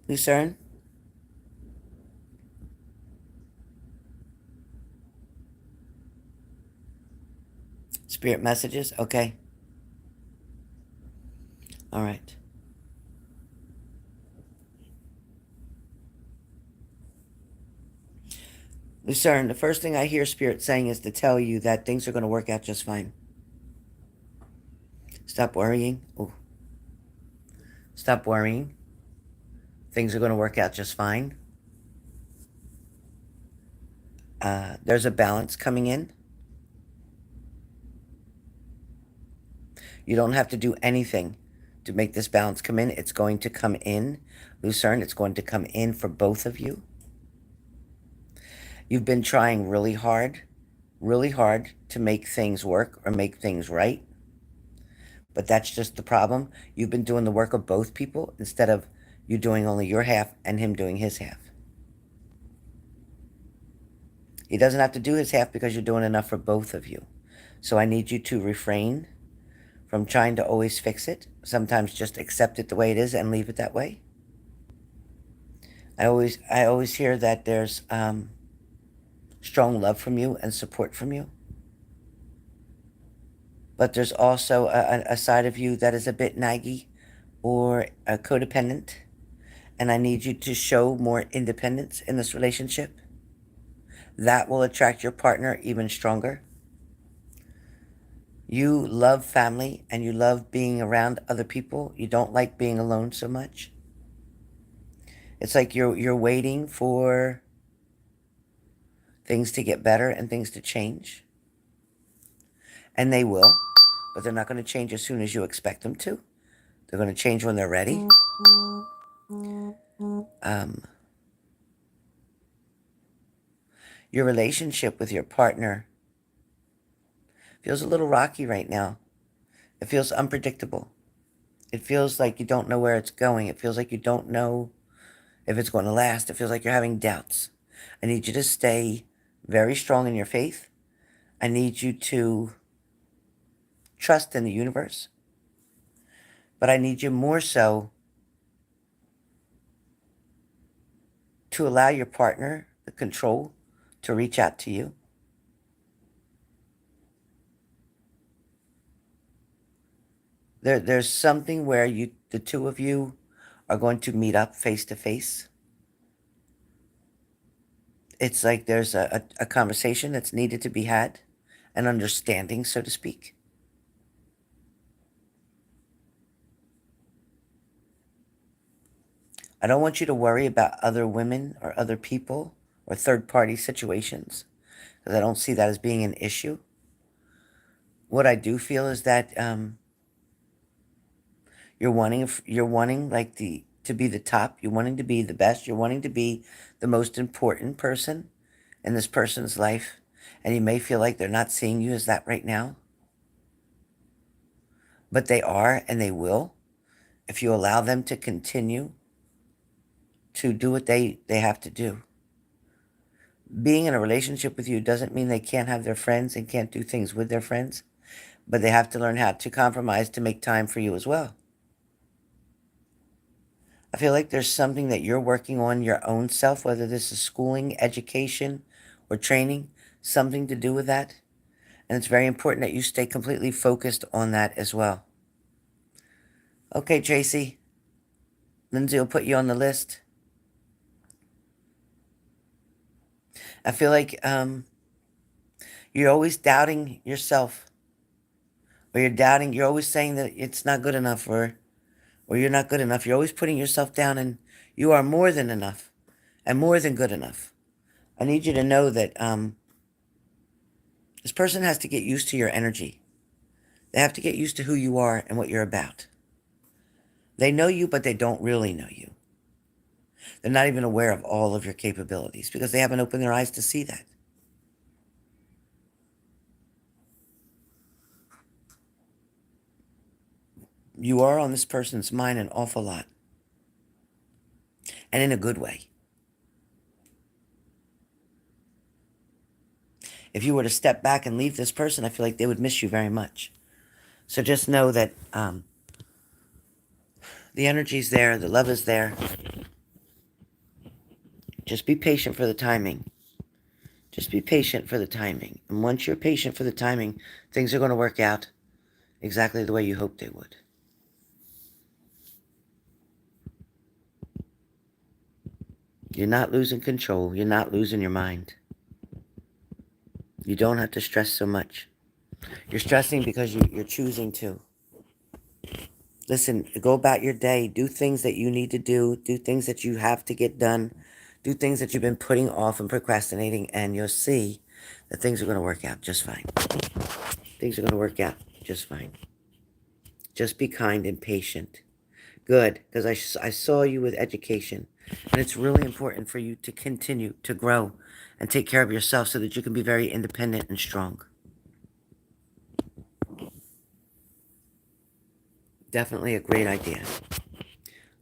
Lucerne? Spirit messages? Okay. All right. Lucerne, the first thing I hear Spirit saying is to tell you that things are going to work out just fine. Stop worrying. Oh. Stop worrying. Things are going to work out just fine. There's a balance coming in. You don't have to do anything to make this balance come in. It's going to come in, Lucerne. It's going to come in for both of you. You've been trying really hard to make things work or make things right. But that's just the problem. You've been doing the work of both people instead of you doing only your half and him doing his half. He doesn't have to do his half because you're doing enough for both of you. So I need you to refrain from trying to always fix it. Sometimes just accept it the way it is and leave it that way. I always hear that there's strong love from you and support from you. But there's also a side of you that is a bit naggy or codependent. And I need you to show more independence in this relationship. That will attract your partner even stronger. You love family and you love being around other people. You don't like being alone so much. It's like you're waiting for things to get better and things to change. And they will, but they're not going to change as soon as you expect them to. They're going to change when they're ready. Your relationship with your partner feels a little rocky right now. It feels unpredictable. It feels like you don't know where it's going. It feels like you don't know if it's going to last. It feels like you're having doubts. I need you to stay very strong in your faith. I need you to trust in the universe. But I need you more so to allow your partner the control to reach out to you. There's something where the two of you are going to meet up face to face. it's like there's a conversation that's needed to be had, an understanding, so to speak. I don't want you to worry about other women or other people or third-party situations, because I don't see that as being an issue. What I do feel is that you're wanting like to be the top. You're wanting to be the best. You're wanting to be the most important person in this person's life, and you may feel like they're not seeing you as that right now, but they are, and they will if you allow them to continue to do what they have to do. Being in a relationship with you doesn't mean they can't have their friends and can't do things with their friends, but they have to learn how to compromise to make time for you as well. I feel like there's something that you're working on your own self, whether this is schooling, education, or training, something to do with that. And it's very important that you stay completely focused on that as well. Okay, Tracy. Lindsay will put you on the list. I feel like you're always doubting yourself, or you're always saying that it's not good enough, or you're not good enough. You're always putting yourself down, and you are more than enough and more than good enough. I need you to know that this person has to get used to your energy. They have to get used to who you are and what you're about. They know you, but they don't really know you. They're not even aware of all of your capabilities because they haven't opened their eyes to see that. You are on this person's mind an awful lot. And in a good way. If you were to step back and leave this person, I feel like they would miss you very much. So just know that the energy's there, the love is there. Just be patient for the timing. Just be patient for the timing. And once you're patient for the timing, things are going to work out exactly the way you hoped they would. You're not losing control. You're not losing your mind. You don't have to stress so much. You're stressing because you're choosing to. Listen, go about your day. Do things that you need to do. Do things that you have to get done. Do things that you've been putting off and procrastinating, and you'll see that things are going to work out just fine. Things are going to work out just fine. Just be kind and patient. Good, because I saw you with education. And it's really important for you to continue to grow and take care of yourself so that you can be very independent and strong. Definitely a great idea.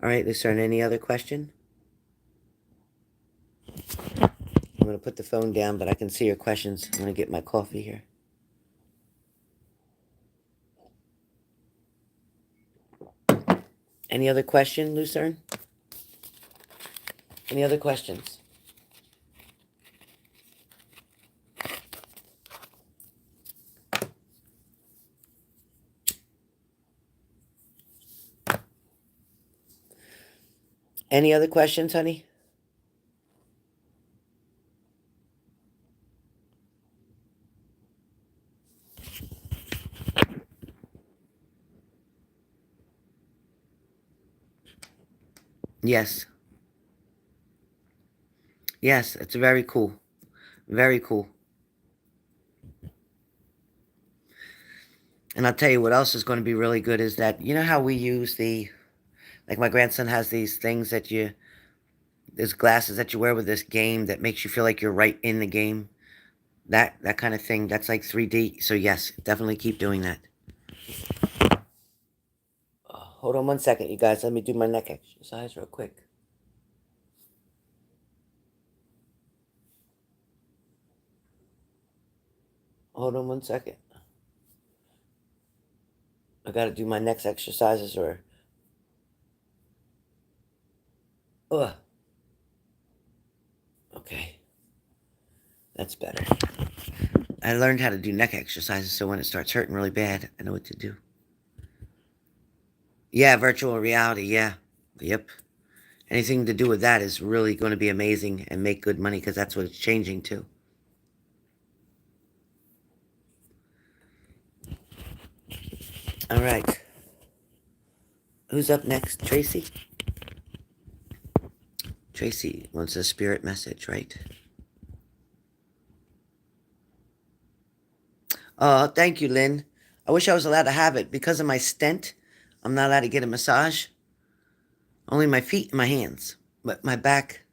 All right, Lucerne, any other question? I'm going to put the phone down, but I can see your questions. I'm going to get my coffee here. Any other question, Lucerne? Any other questions? Any other questions, honey? Yes. Yes, it's very cool. Very cool. And I'll tell you what else is going to be really good is that, you know how we use like my grandson has these things there's glasses that you wear with this game that makes you feel like you're right in the game. That kind of thing, that's like 3D. So yes, definitely keep doing that. Hold on one second, you guys. Let me do my neck exercise real quick. Hold on one second. I got to do my neck exercises or... Ugh. Okay. That's better. I learned how to do neck exercises, so when it starts hurting really bad, I know what to do. Yeah, virtual reality, yeah. Yep. Anything to do with that is really going to be amazing and make good money because that's what it's changing to. All right. Who's up next? Tracy? Tracy wants a spirit message, right? Oh, thank you, Lynn. I wish I was allowed to have it. Because of my stent, I'm not allowed to get a massage. Only my feet and my hands. But my back,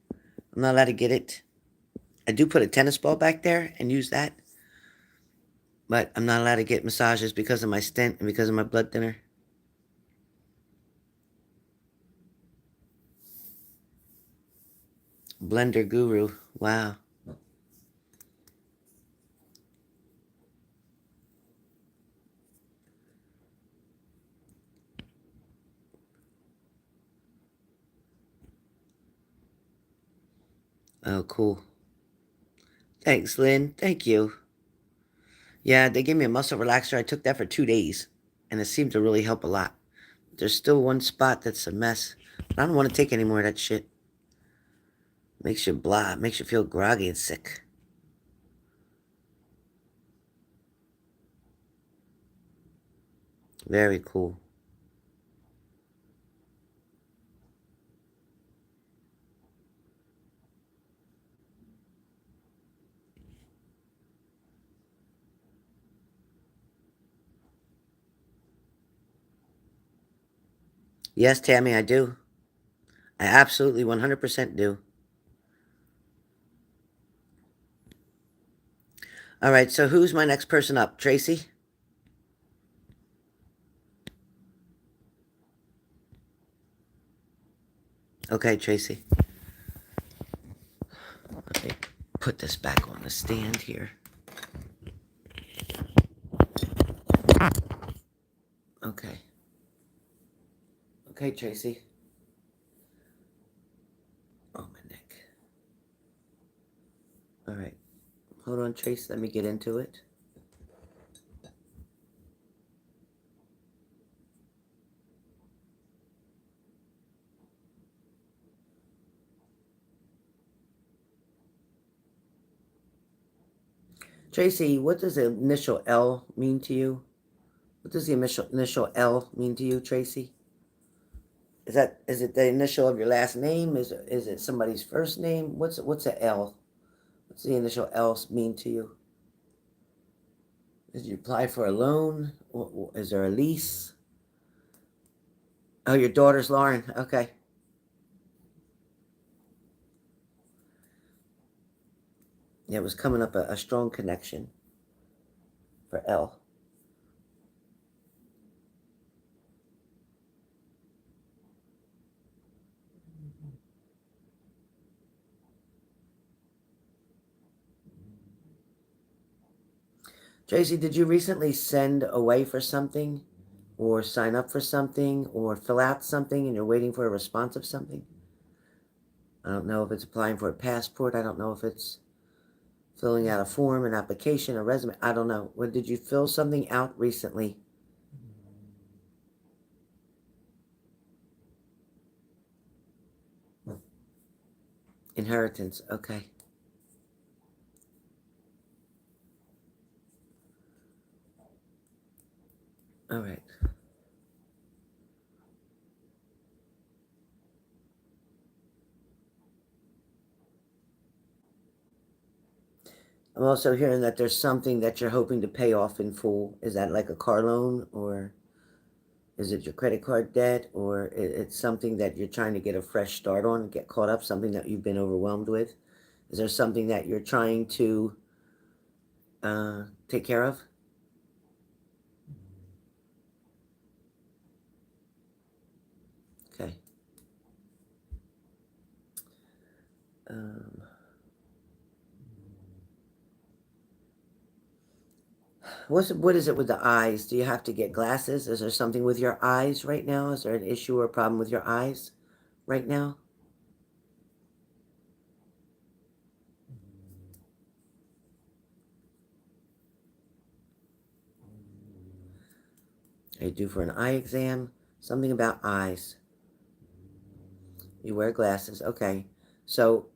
I'm not allowed to get it. I do put a tennis ball back there and use that. But I'm not allowed to get massages because of my stent and because of my blood thinner. Blender guru. Wow. Oh, cool. Thanks, Lynn. Thank you. Yeah, they gave me a muscle relaxer. I took that for 2 days, and it seemed to really help a lot. There's still one spot that's a mess. I don't want to take any more of that shit. Makes you blah. Makes you feel groggy and sick. Very cool. Yes, Tammy, I do. I absolutely 100% do. All right, so who's my next person up? Tracy? Okay, Tracy. Let me put this back on the stand here. Okay. Okay, Tracy. Oh, my neck. All right. Hold on, Trace. Let me get into it. Tracy, what does the initial L mean to you? What does the initial L mean to you, Tracy? Is it the initial of your last name? Is it somebody's first name? What's a L? What's the initial L mean to you? Did you apply for a loan? Is there a lease? Oh, your daughter's Lauren. Okay. Yeah, it was coming up a strong connection for L. Tracy, did you recently send away for something or sign up for something or fill out something and you're waiting for a response of something? I don't know if it's applying for a passport. I don't know if it's filling out a form, an application, a resume. I don't know. When did you fill something out recently? Inheritance. Okay. All right. I'm also hearing that there's something that you're hoping to pay off in full. Is that like a car loan, or is it your credit card debt, or it's something that you're trying to get a fresh start on, get caught up, something that you've been overwhelmed with? Is there something that you're trying to take care of? Okay. Um, what is it with the eyes? Do you have to get glasses? Is there something with your eyes right now? Is there an issue or a problem with your eyes right now? Are you due for an eye exam? Something about eyes. You wear glasses. Okay. So,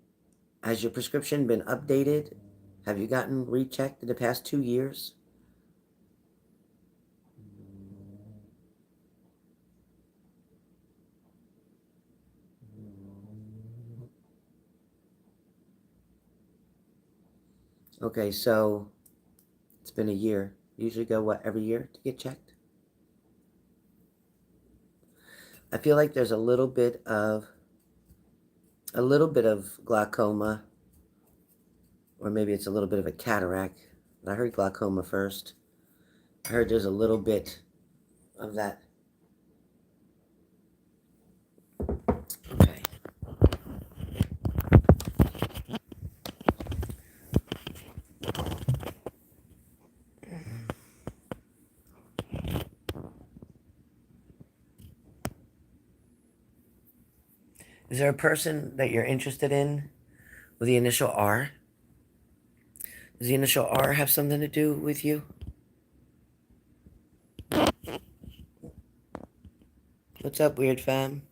has your prescription been updated? Have you gotten rechecked in the past 2 years? Okay, so it's been a year. You usually go, what, every year to get checked? I feel like there's a little bit of glaucoma, or maybe it's a little bit of a cataract. But I heard glaucoma first. I heard there's a little bit of that. Okay. Is there a person that you're interested in with the initial R? Does the initial R have something to do with you? What's up, weird fam?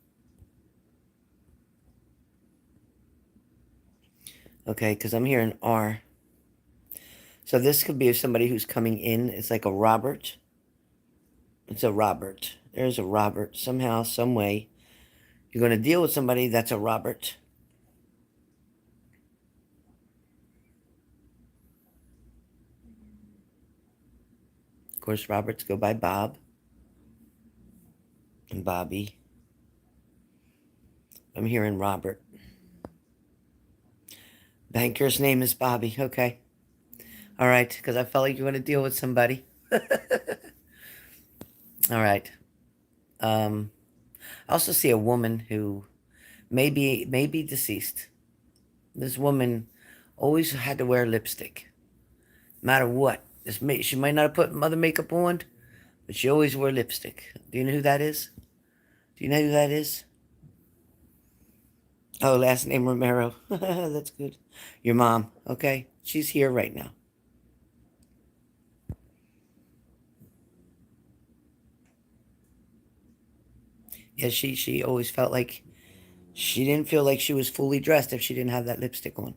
Okay, because I'm hearing R. So this could be somebody who's coming in. It's like a Robert. It's a Robert. There's a Robert. Somehow, some way, you're going to deal with somebody that's a Robert. Of course, Roberts go by Bob and Bobby. I'm hearing Robert. Banker's name is Bobby. Okay. All right, because I felt like you want to deal with somebody. All right. I also see a woman who may be deceased. This woman always had to wear lipstick, no matter what. She might not have put mother makeup on, but she always wore lipstick. Do you know who that is? Do you know who that is? Oh, last name Romero. That's good. Your mom. Okay, she's here right now. Yeah, she always felt like she didn't feel like she was fully dressed if she didn't have that lipstick on.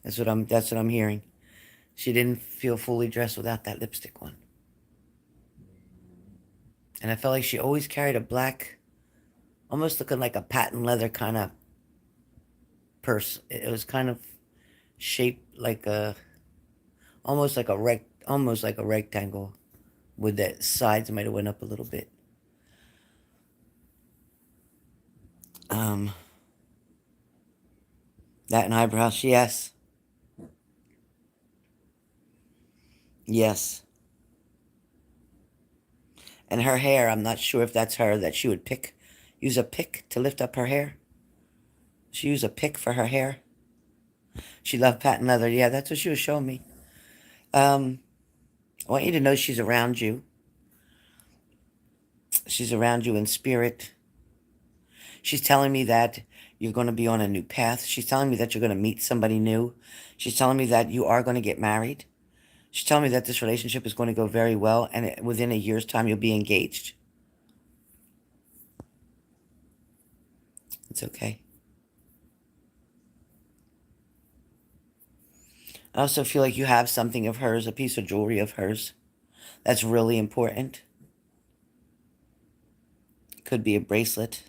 That's what I'm hearing. She didn't feel fully dressed without that lipstick on. And I felt like she always carried a black, almost looking like a patent leather kind of purse. It was kind of shaped like almost like a rectangle, with the sides might have went up a little bit. Um, that and eyebrows, yes, yes. And her hair, I'm not sure if that's her, that she would use a pick to lift up her hair. She used a pick for her hair. She loved patent leather. Yeah, that's what she was showing me. Um, I want you to know she's around you. She's around you in spirit. She's telling me that you're going to be on a new path. She's telling me that you're going to meet somebody new. She's telling me that you are going to get married. She's telling me that this relationship is going to go very well, and within a year's time, you'll be engaged. It's okay. I also feel like you have something of hers, a piece of jewelry of hers, that's really important. It could be a bracelet.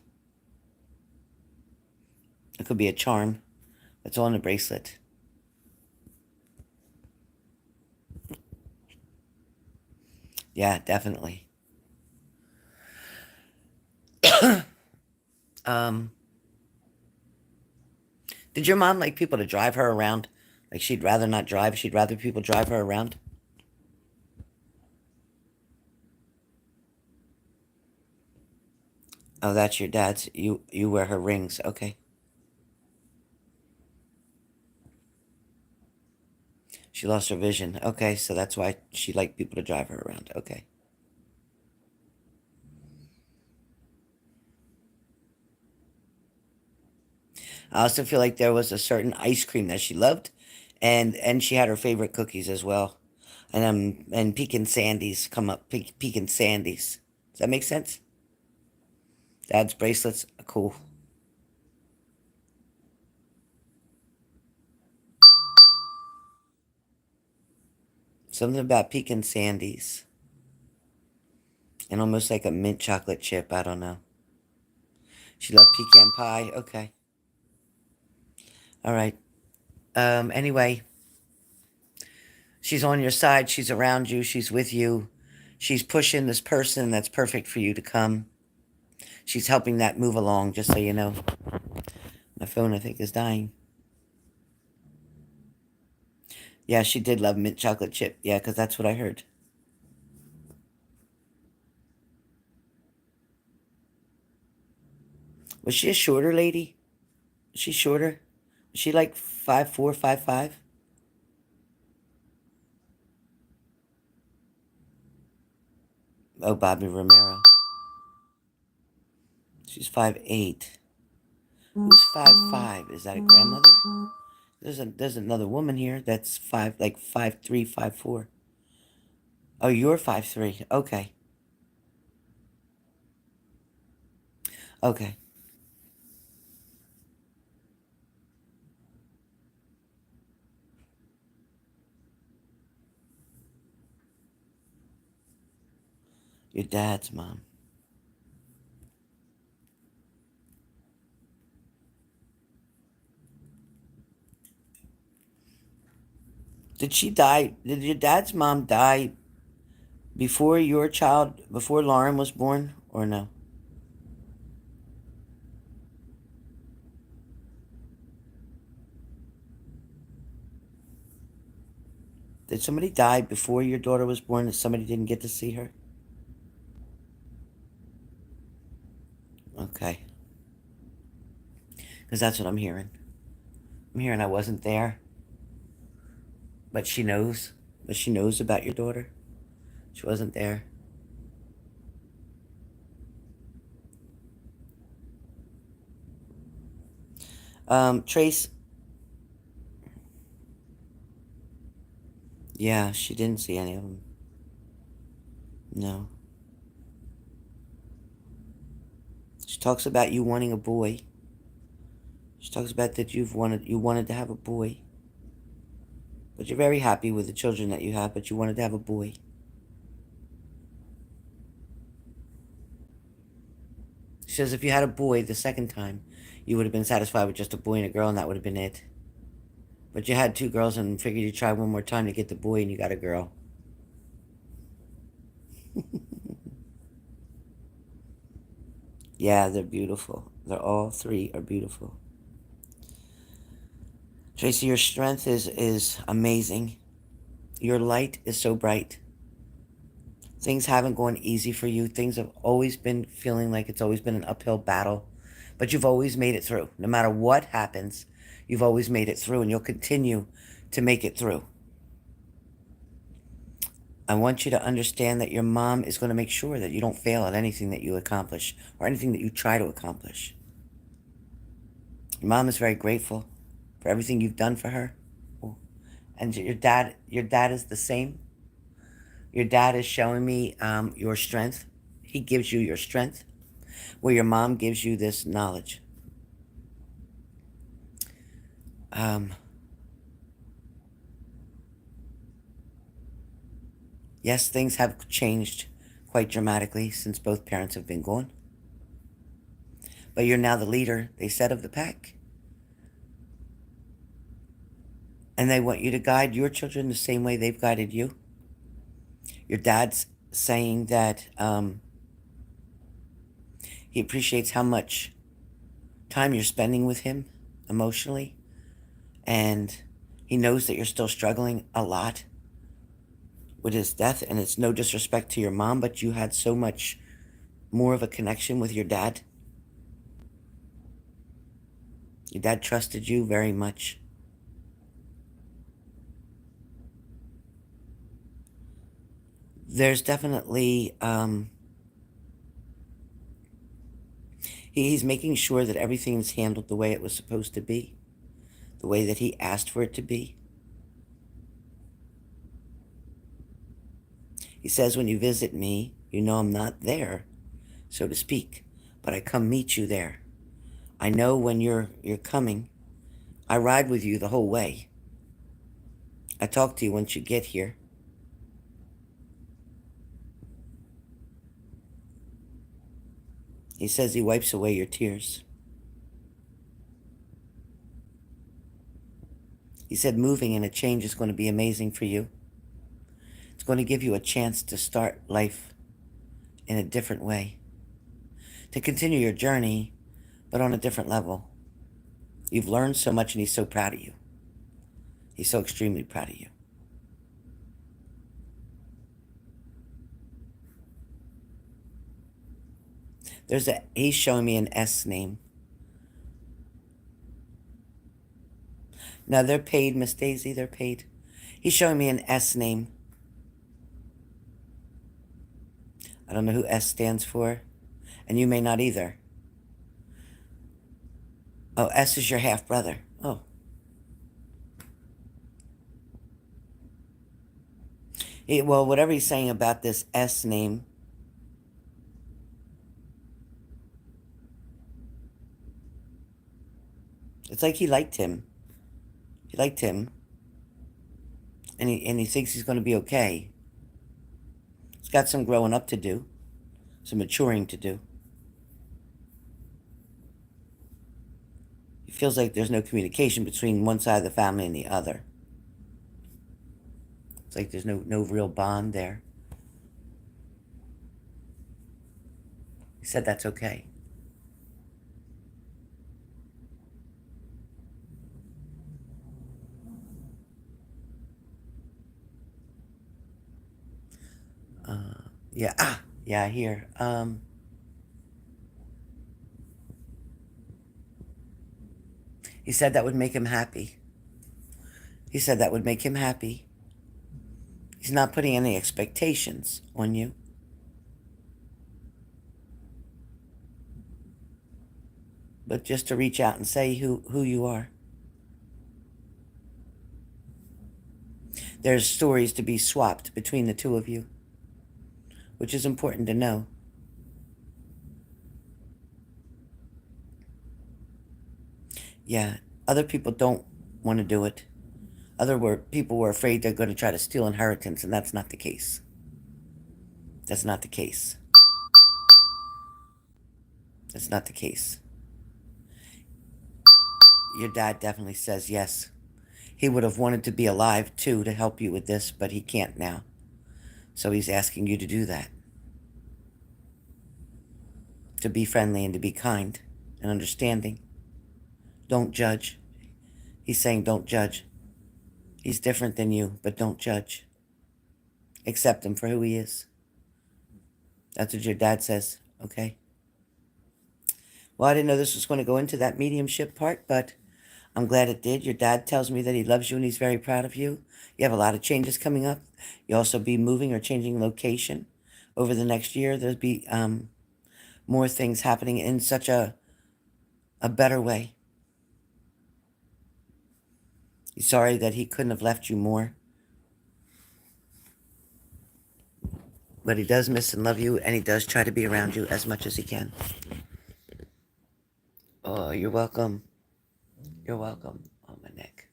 It could be a charm that's on a bracelet. Yeah, definitely. um, did your mom like people to drive her around? Like she'd rather not drive, she'd rather people drive her around? Oh, that's your dad's. You wear her rings. Okay. She lost her vision. Okay, so that's why she liked people to drive her around. Okay. I also feel like there was a certain ice cream that she loved, and she had her favorite cookies as well. And pecan sandies come up. Pecan sandies. Does that make sense? Dad's bracelets. Cool. Something about pecan sandies. And almost like a mint chocolate chip. I don't know. She loved pecan pie. Okay. All right. Anyway, she's on your side. She's around you. She's with you. She's pushing this person that's perfect for you to come. She's helping that move along, just so you know. My phone, I think, is dying. Yeah, she did love mint chocolate chip. Yeah, because that's what I heard. Was she a shorter lady? Was she shorter? Was she like 5'4", 5'5"? Oh, Bobby Romero. She's 5'8". Who's 5'5"? Is that a grandmother? There's another woman here that's 5'3", 5'4". Oh, you're 5'3". Okay. Okay. Your dad's mom. Did she die? Did your dad's mom die before before Lauren was born, or no? Did somebody die before your daughter was born that somebody didn't get to see her? Okay. Because that's what I'm hearing. I'm hearing I wasn't there. But she knows. But she knows about your daughter. She wasn't there. Trace. Yeah, she didn't see any of them. No. She talks about you wanting a boy. She talks about that you wanted to have a boy. But you're very happy with the children that you have, but you wanted to have a boy. She says if you had a boy the second time, you would have been satisfied with just a boy and a girl, and that would have been it. But you had two girls and figured you'd try one more time to get the boy, and you got a girl. Yeah, they're beautiful. They're all three are beautiful. Tracy, your strength is amazing. Your light is so bright. Things haven't gone easy for you. Things have always been feeling like it's always been an uphill battle. But you've always made it through. No matter what happens, you've always made it through, and you'll continue to make it through. I want you to understand that your mom is going to make sure that you don't fail at anything that you accomplish or anything that you try to accomplish. Your mom is very grateful for everything you've done for her. And your dad is the same. Your dad is showing me your strength. He gives you your strength, where your mom gives you this knowledge. Yes, things have changed quite dramatically since both parents have been gone. But you're now the leader, they said, of the pack. And they want you to guide your children the same way they've guided you. Your dad's saying that he appreciates how much time you're spending with him emotionally. And he knows that you're still struggling a lot with his death. And it's no disrespect to your mom, but you had so much more of a connection with your dad. Your dad trusted you very much. There's definitely, he's making sure that everything's handled the way it was supposed to be, the way that he asked for it to be. He says, when you visit me, you know I'm not there, so to speak, but I come meet you there. I know when you're coming. I ride with you the whole way. I talk to you once you get here. He says he wipes away your tears. He said moving and a change is going to be amazing for you. It's going to give you a chance to start life in a different way, to continue your journey, but on a different level. You've learned so much, and he's so proud of you. He's so extremely proud of you. He's showing me an S name. No, they're paid, Miss Daisy, they're paid. He's showing me an S name. I don't know who S stands for, and you may not either. Oh, S is your half-brother. Oh. Well, whatever he's saying about this S name, it's like he liked him. He liked him. And he thinks he's going to be okay. He's got some growing up to do, some maturing to do. He feels like there's no communication between one side of the family and the other. It's like there's no real bond there. He said that's okay. Yeah, I hear. He said that would make him happy. He said that would make him happy. He's not putting any expectations on you. But just to reach out and say who you are. There's stories to be swapped between the two of you, which is important to know. Yeah, other people don't want to do it. People were afraid they're going to try to steal inheritance, and that's not the case. That's not the case. That's not the case. Your dad definitely says yes. He would have wanted to be alive, too, to help you with this, but he can't now. So he's asking you to do that. To be friendly and to be kind and understanding. Don't judge. He's saying don't judge. He's different than you, but don't judge. Accept him for who he is. That's what your dad says, okay? Well, I didn't know this was going to go into that mediumship part, but I'm glad it did. Your dad tells me that he loves you and he's very proud of you. You have a lot of changes coming up. You'll also be moving or changing location over the next year. There'll be more things happening in such a better way. He's sorry that he couldn't have left you more. But he does miss and love you, and he does try to be around you as much as he can. Oh, you're welcome. You're welcome. Oh, my neck.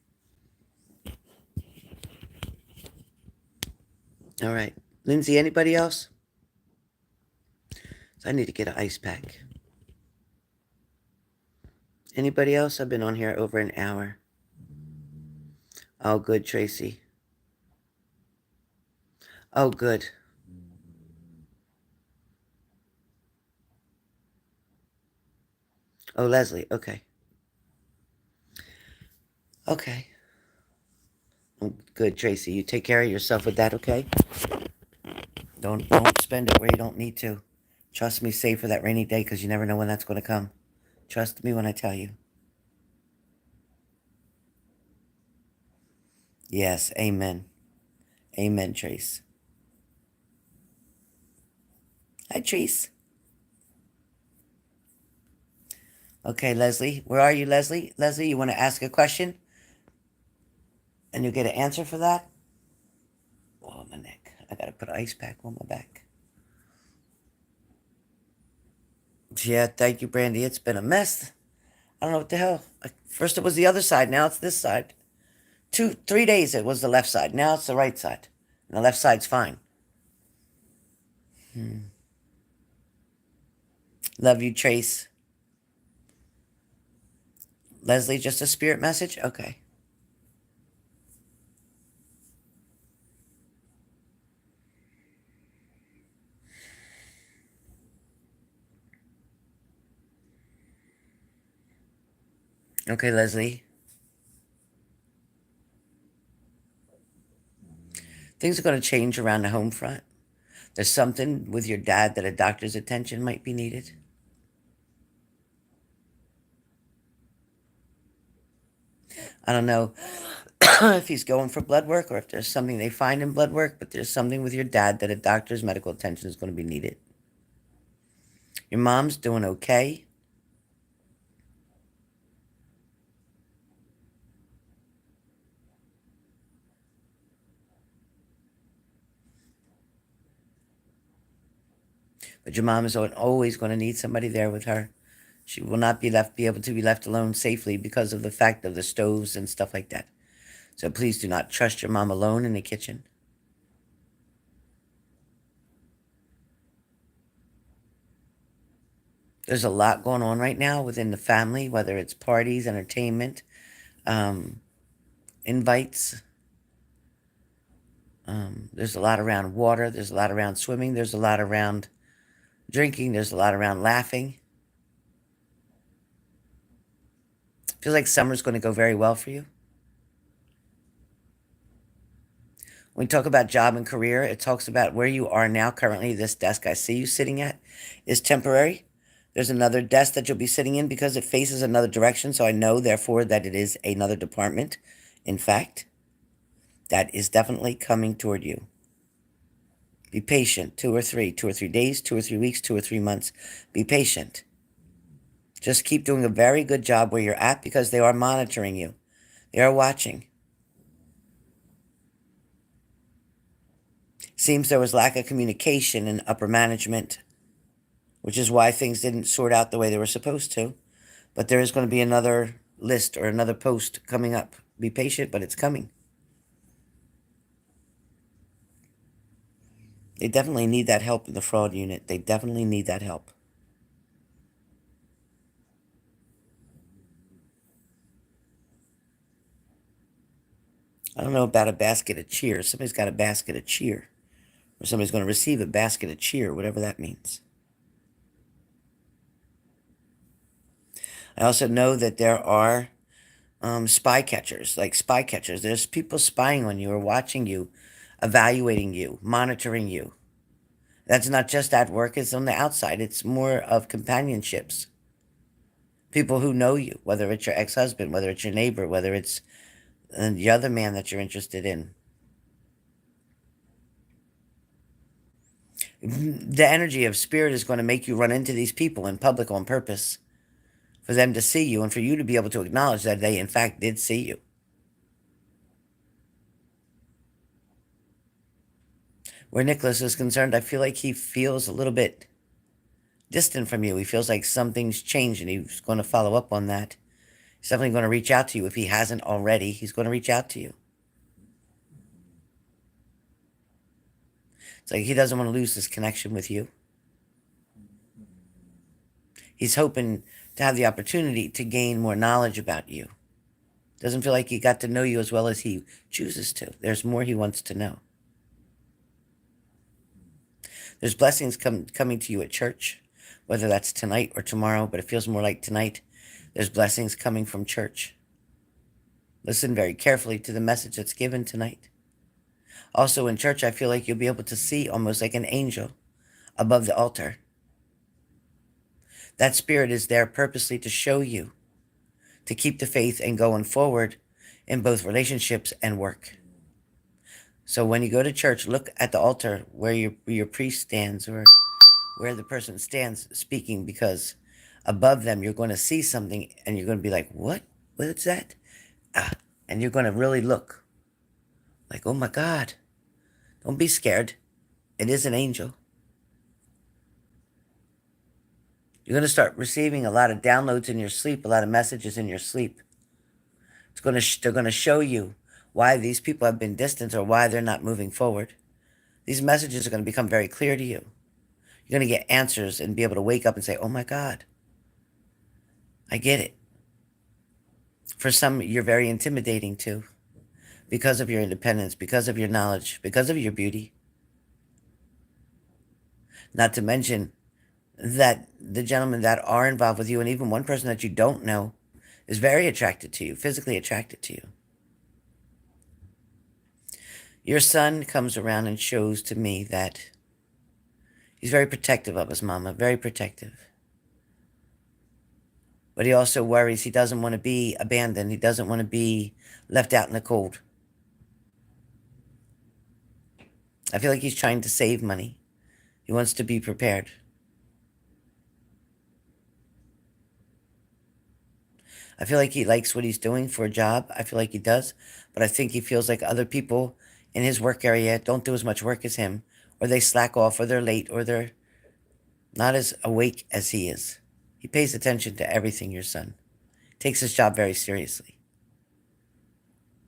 All right. Lindsay, anybody else? So I need to get an ice pack. Anybody else? I've been on here over an hour. Oh, good, Tracy. Oh, good. Oh, Leslie. Okay. Okay. Oh, good, Tracy. You take care of yourself with that, okay? Don't spend it where you don't need to. Trust me, save for that rainy day because you never know when that's going to come. Trust me when I tell you. Yes, amen. Amen, Trace. Hi, Trace. Okay, Leslie. Where are you, Leslie? Leslie, you want to ask a question? And you'll get an answer for that? Oh, my neck. I got to put an ice pack on my back. Yeah, thank you, Brandy. It's been a mess. I don't know what the hell. First it was the other side. Now it's this side. 3 days it was the left side. Now it's the right side. And the left side's fine. Love you, Trace. Leslie, just a spirit message? Okay. Okay, Leslie. Things are going to change around the home front. There's something with your dad that a doctor's attention might be needed. I don't know if he's going for blood work or if there's something they find in blood work, but there's something with your dad that a doctor's medical attention is going to be needed. Your mom's doing okay. But your mom is always going to need somebody there with her. She will not be able to be left alone safely because of the fact of the stoves and stuff like that. So please do not trust your mom alone in the kitchen. There's a lot going on right now within the family, whether it's parties, entertainment, invites. There's a lot around water. There's a lot around swimming. There's a lot around drinking. There's a lot around laughing. Feels like summer's going to go very well for you. When we talk about job and career, it talks about where you are now. Currently, this desk I see you sitting at is temporary. There's another desk that you'll be sitting in because it faces another direction. So I know, therefore, that it is another department. In fact, that is definitely coming toward you. Be patient. 2 or 3 days, 2 or 3 weeks, 2 or 3 months. Be patient. Just keep doing a very good job where you're at because they are monitoring you. They are watching. Seems there was lack of communication in upper management, which is why things didn't sort out the way they were supposed to. But there is going to be another list or another post coming up. Be patient, but it's coming. They definitely need that help in the fraud unit. They definitely need that help. I don't know about a basket of cheer. Somebody's got a basket of cheer. Or somebody's going to receive a basket of cheer, whatever that means. I also know that there are spy catchers, like spy catchers. There's people spying on you or watching you, evaluating you, monitoring you. That's not just at work, it's on the outside. It's more of companionships. People who know you, whether it's your ex-husband, whether it's your neighbor, whether it's the other man that you're interested in. The energy of spirit is going to make you run into these people in public on purpose for them to see you and for you to be able to acknowledge that they, in fact, did see you. Where Nicholas is concerned, I feel like he feels a little bit distant from you. He feels like something's changed and he's going to follow up on that. He's definitely going to reach out to you. If he hasn't already, he's going to reach out to you. It's like he doesn't want to lose this connection with you. He's hoping to have the opportunity to gain more knowledge about you. Doesn't feel like he got to know you as well as he chooses to. There's more he wants to know. There's blessings coming to you at church, whether that's tonight or tomorrow, but it feels more like tonight. There's blessings coming from church. Listen very carefully to the message that's given tonight. Also in church, I feel like you'll be able to see almost like an angel above the altar. That spirit is there purposely to show you, to keep the faith and going forward in both relationships and work. So when you go to church, look at the altar where your priest stands or where the person stands speaking, because above them you're going to see something and you're going to be like, what? What's that? And you're going to really look like, oh my God. Don't be scared. It is an angel. You're going to start receiving a lot of downloads in your sleep, a lot of messages in your sleep. They're going to show you why these people have been distant or why they're not moving forward. These messages are going to become very clear to you. You're going to get answers and be able to wake up and say, oh my God, I get it. For some, you're very intimidating too, because of your independence, because of your knowledge, because of your beauty. Not to mention that the gentlemen that are involved with you, and even one person that you don't know, is very attracted to you, physically attracted to you. Your son comes around and shows to me that he's very protective of his mama, very protective. But he also worries he doesn't want to be abandoned. He doesn't want to be left out in the cold. I feel like he's trying to save money. He wants to be prepared. I feel like he likes what he's doing for a job. I feel like he does. But I think he feels like other people in his work area don't do as much work as him, or they slack off, or they're late, or they're not as awake as he is. He pays attention to everything, your son. Takes his job very seriously.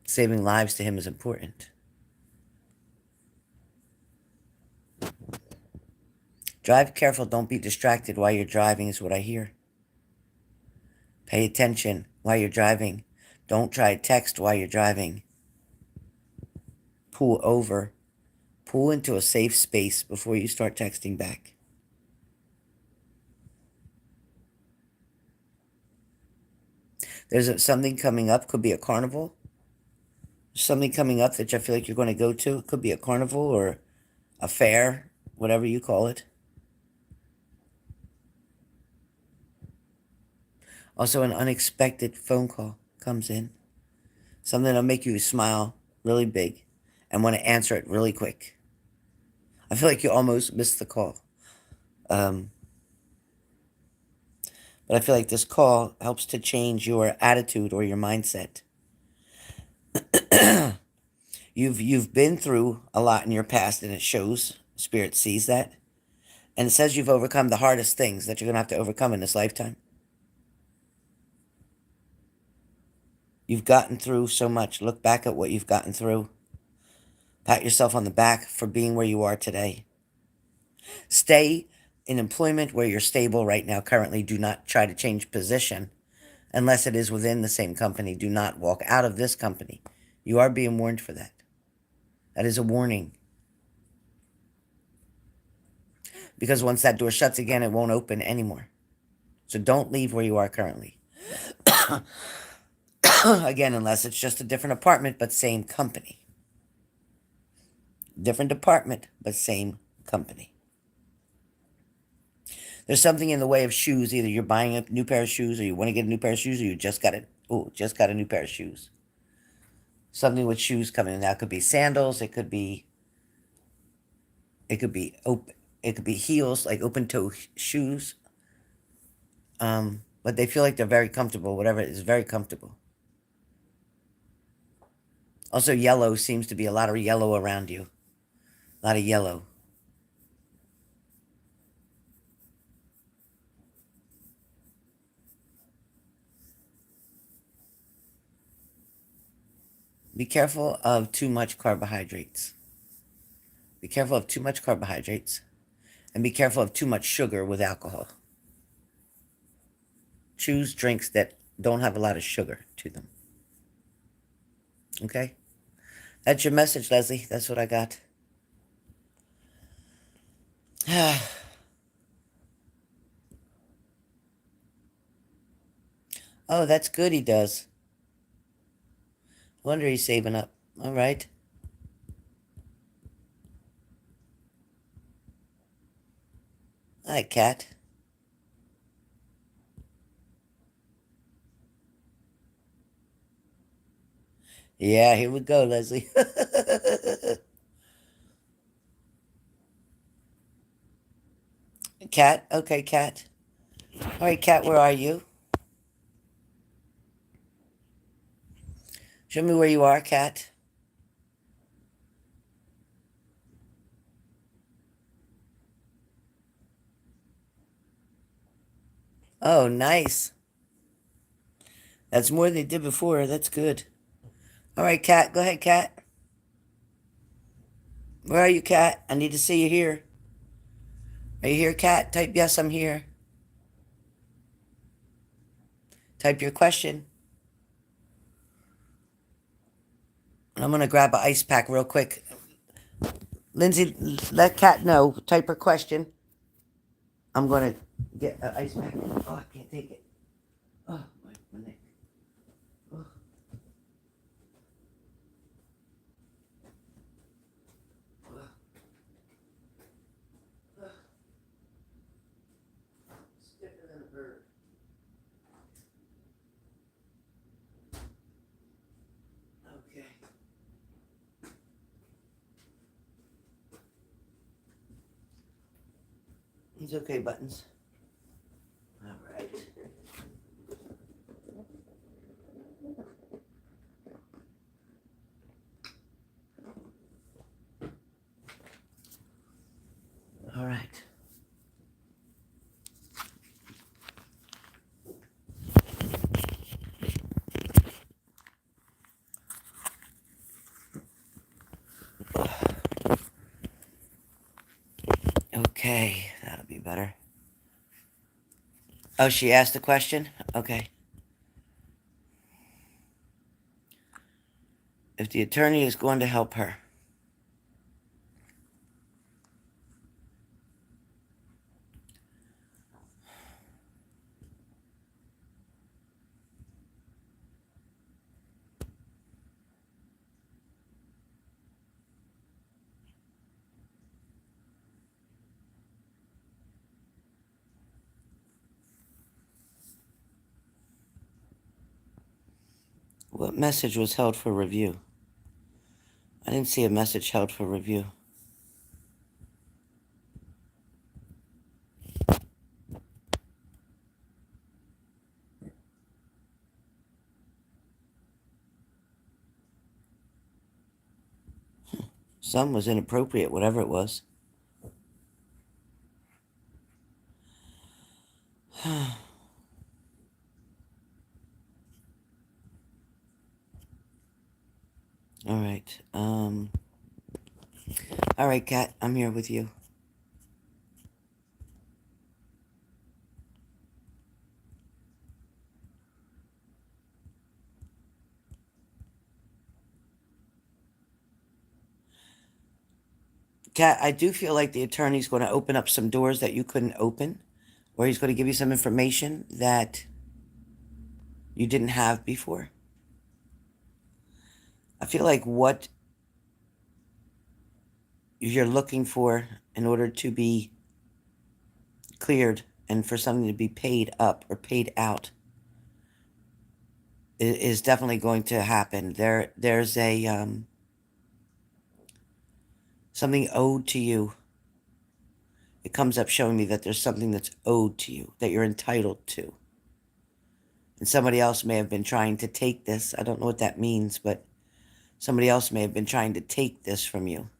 Saving lives to him is important. Drive careful. Don't be distracted while you're driving is what I hear. Pay attention while you're driving. Don't try to text while you're driving. Pull over. Pull into a safe space before you start texting back. There's something coming up. Could be a carnival. Something coming up that I feel like you're going to go to. It could be a carnival or a fair, whatever you call it. Also, an unexpected phone call comes in. Something that'll make you smile really big and want to answer it really quick. I feel like you almost missed the call. But I feel like this call helps to change your attitude or your mindset. You've been through a lot in your past, and it shows. Spirit sees that. And it says you've overcome the hardest things that you're going to have to overcome in this lifetime. You've gotten through so much. Look back at what you've gotten through. Pat yourself on the back for being where you are today. Stay in employment where you're stable right now currently. Do not try to change position unless it is within the same company. Do not walk out of this company. You are being warned for that. That is a warning. Because once that door shuts again, it won't open anymore. So don't leave where you are currently. Again, unless it's just a different apartment, but same company. Different department, but same company. There's something in the way of shoes. Either you're buying a new pair of shoes, or you want to get a new pair of shoes, or you just got a new pair of shoes. Something with shoes coming in. That could be sandals. It could be open. It could be heels, like open toe shoes. But they feel like they're very comfortable. Whatever it is, very comfortable. Also, yellow seems to be a lot of yellow around you. A lot of yellow. Be careful of too much carbohydrates. Be careful of too much carbohydrates. And be careful of too much sugar with alcohol. Choose drinks that don't have a lot of sugar to them. Okay? That's your message, Leslie. That's what I got. Oh, that's good he does. I wonder he's saving up. All right. Hi, cat. Yeah, here we go, Leslie. Cat? Okay, cat. All right, cat, where are you? Show me where you are, cat. Oh, nice. That's more than they did before. That's good. All right, Kat. Go ahead, Kat. Where are you, Kat? I need to see you here. Are you here, Kat? Type yes, I'm here. Type your question. I'm going to grab an ice pack real quick. Lindsay, let Kat know. Type her question. I'm going to get an ice pack. Oh, I can't take it. Oh, my neck. Oh. Stiffer than a bird. Okay. It's okay, Buttons. All right. All right. Okay, that'll be better. Oh, she asked the question? Okay. If the attorney is going to help her. What message was held for review? I didn't see a message held for review. Some was inappropriate, whatever it was. All right. All right, Kat, I'm here with you. Kat, I do feel like the attorney's going to open up some doors that you couldn't open, or he's going to give you some information that you didn't have before. I feel like what you're looking for in order to be cleared and for something to be paid up or paid out is definitely going to happen. There's a something owed to you. It comes up showing me that there's something that's owed to you, that you're entitled to. And somebody else may have been trying to take this. I don't know what that means, but somebody else may have been trying to take this from you.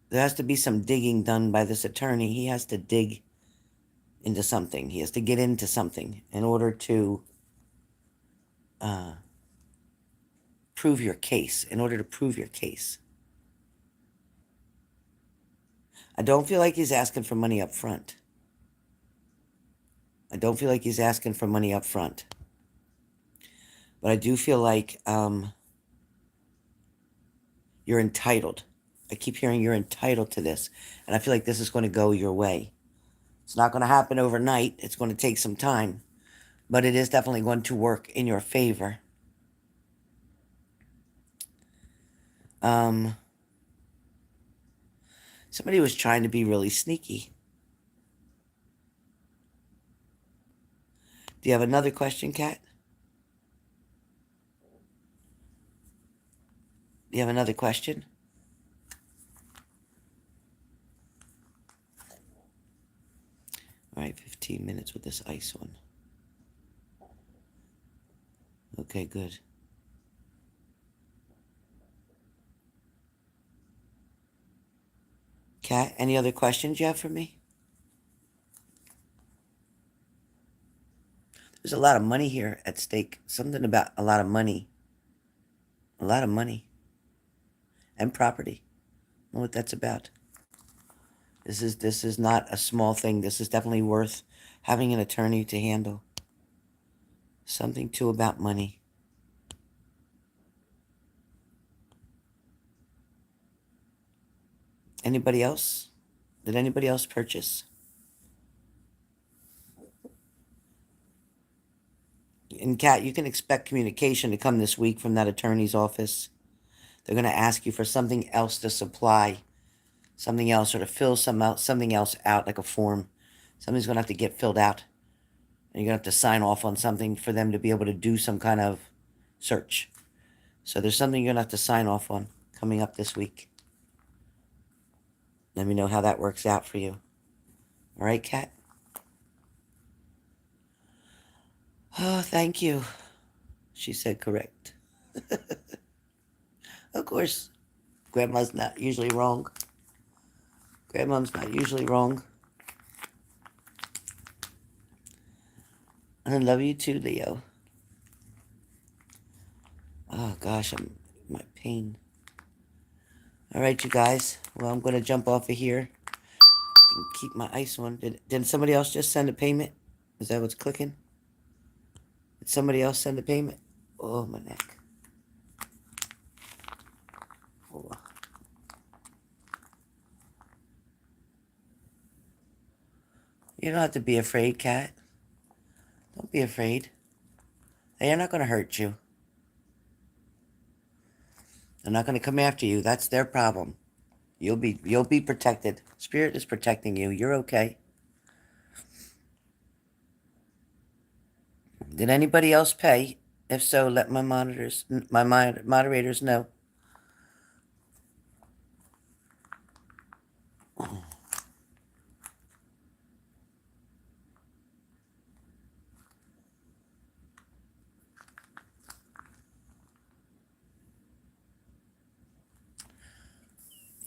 There has to be some digging done by this attorney. He has to dig into something. He has to get into something in order to prove your case, in order to prove your case. I don't feel like he's asking for money up front. I don't feel like he's asking for money up front. But I do feel like you're entitled. I keep hearing you're entitled to this. And I feel like this is going to go your way. It's not going to happen overnight. It's going to take some time. But it is definitely going to work in your favor. Somebody was trying to be really sneaky. Do you have another question, Kat? Do you have another question? All right, 15 minutes with this ice one. Okay, good. Kat, any other questions you have for me? There's a lot of money here at stake. Something about a lot of money. A lot of money. And property. I don't know what that's about. This is not a small thing. This is definitely worth having an attorney to handle. Something too about money. Anybody else? Did anybody else purchase? And Kat, you can expect communication to come this week from that attorney's office. They're going to ask you for something else to supply, something else, or to fill something else out, like a form. Something's going to have to get filled out. And you're going to have to sign off on something for them to be able to do some kind of search. So there's something you're going to have to sign off on coming up this week. Let me know how that works out for you. All right, Kat? Oh, thank you. She said correct. Of course, Grandma's not usually wrong. Grandmom's not usually wrong. I love you too, Leo. Oh, gosh, I'm in my pain. All right, you guys. Well, I'm going to jump off of here and keep my ice on. Did somebody else just send a payment? Is that what's clicking? Did somebody else send a payment? Oh, my neck. Oh. You don't have to be afraid, Kat. Don't be afraid. They are not going to hurt you. They're not going to come after you. That's their problem. You'll be protected. Spirit is protecting you. You're okay. Did anybody else pay? If so, let my moderators know.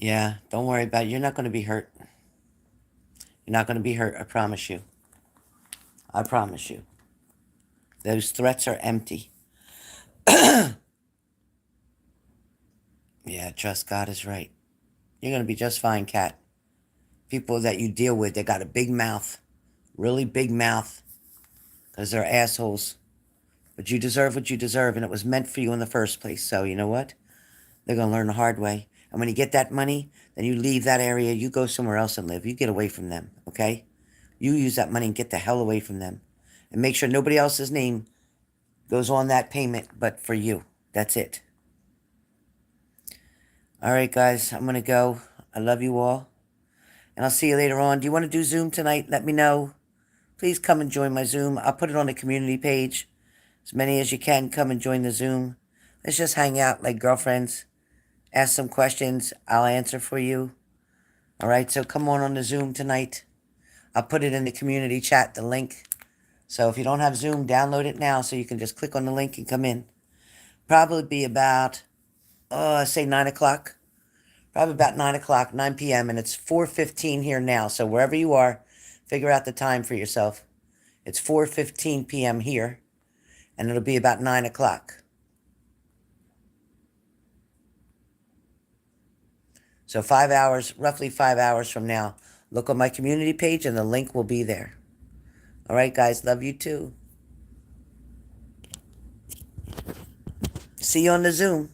Yeah, don't worry about it. You're not going to be hurt. You're not going to be hurt, I promise you. I promise you. Those threats are empty. Yeah, trust God is right. You're going to be just fine, Kat. People that you deal with, they got a big mouth. Really big mouth. Because they're assholes. But you deserve what you deserve, and it was meant for you in the first place. So, you know what? They're going to learn the hard way. And when you get that money, then you leave that area. You go somewhere else and live. You get away from them, okay? You use that money and get the hell away from them. And make sure nobody else's name goes on that payment but for you. That's it. All right, guys. I'm going to go. I love you all. And I'll see you later on. Do you want to do Zoom tonight? Let me know. Please come and join my Zoom. I'll put it on the community page. As many as you can, come and join the Zoom. Let's just hang out like girlfriends. Ask some questions. I'll answer for you. All right, so come on the Zoom tonight. I'll put it in the community chat, the link. So if you don't have Zoom, download it now so you can just click on the link and come in. Probably be about, say 9 o'clock. Probably about 9 o'clock, 9 p.m. And it's 4:15 here now. So wherever you are, figure out the time for yourself. It's 4:15 p.m. here. And it'll be about 9 o'clock. So 5 hours, roughly 5 hours from now, look on my community page and the link will be there. All right, guys, love you too. See you on the Zoom.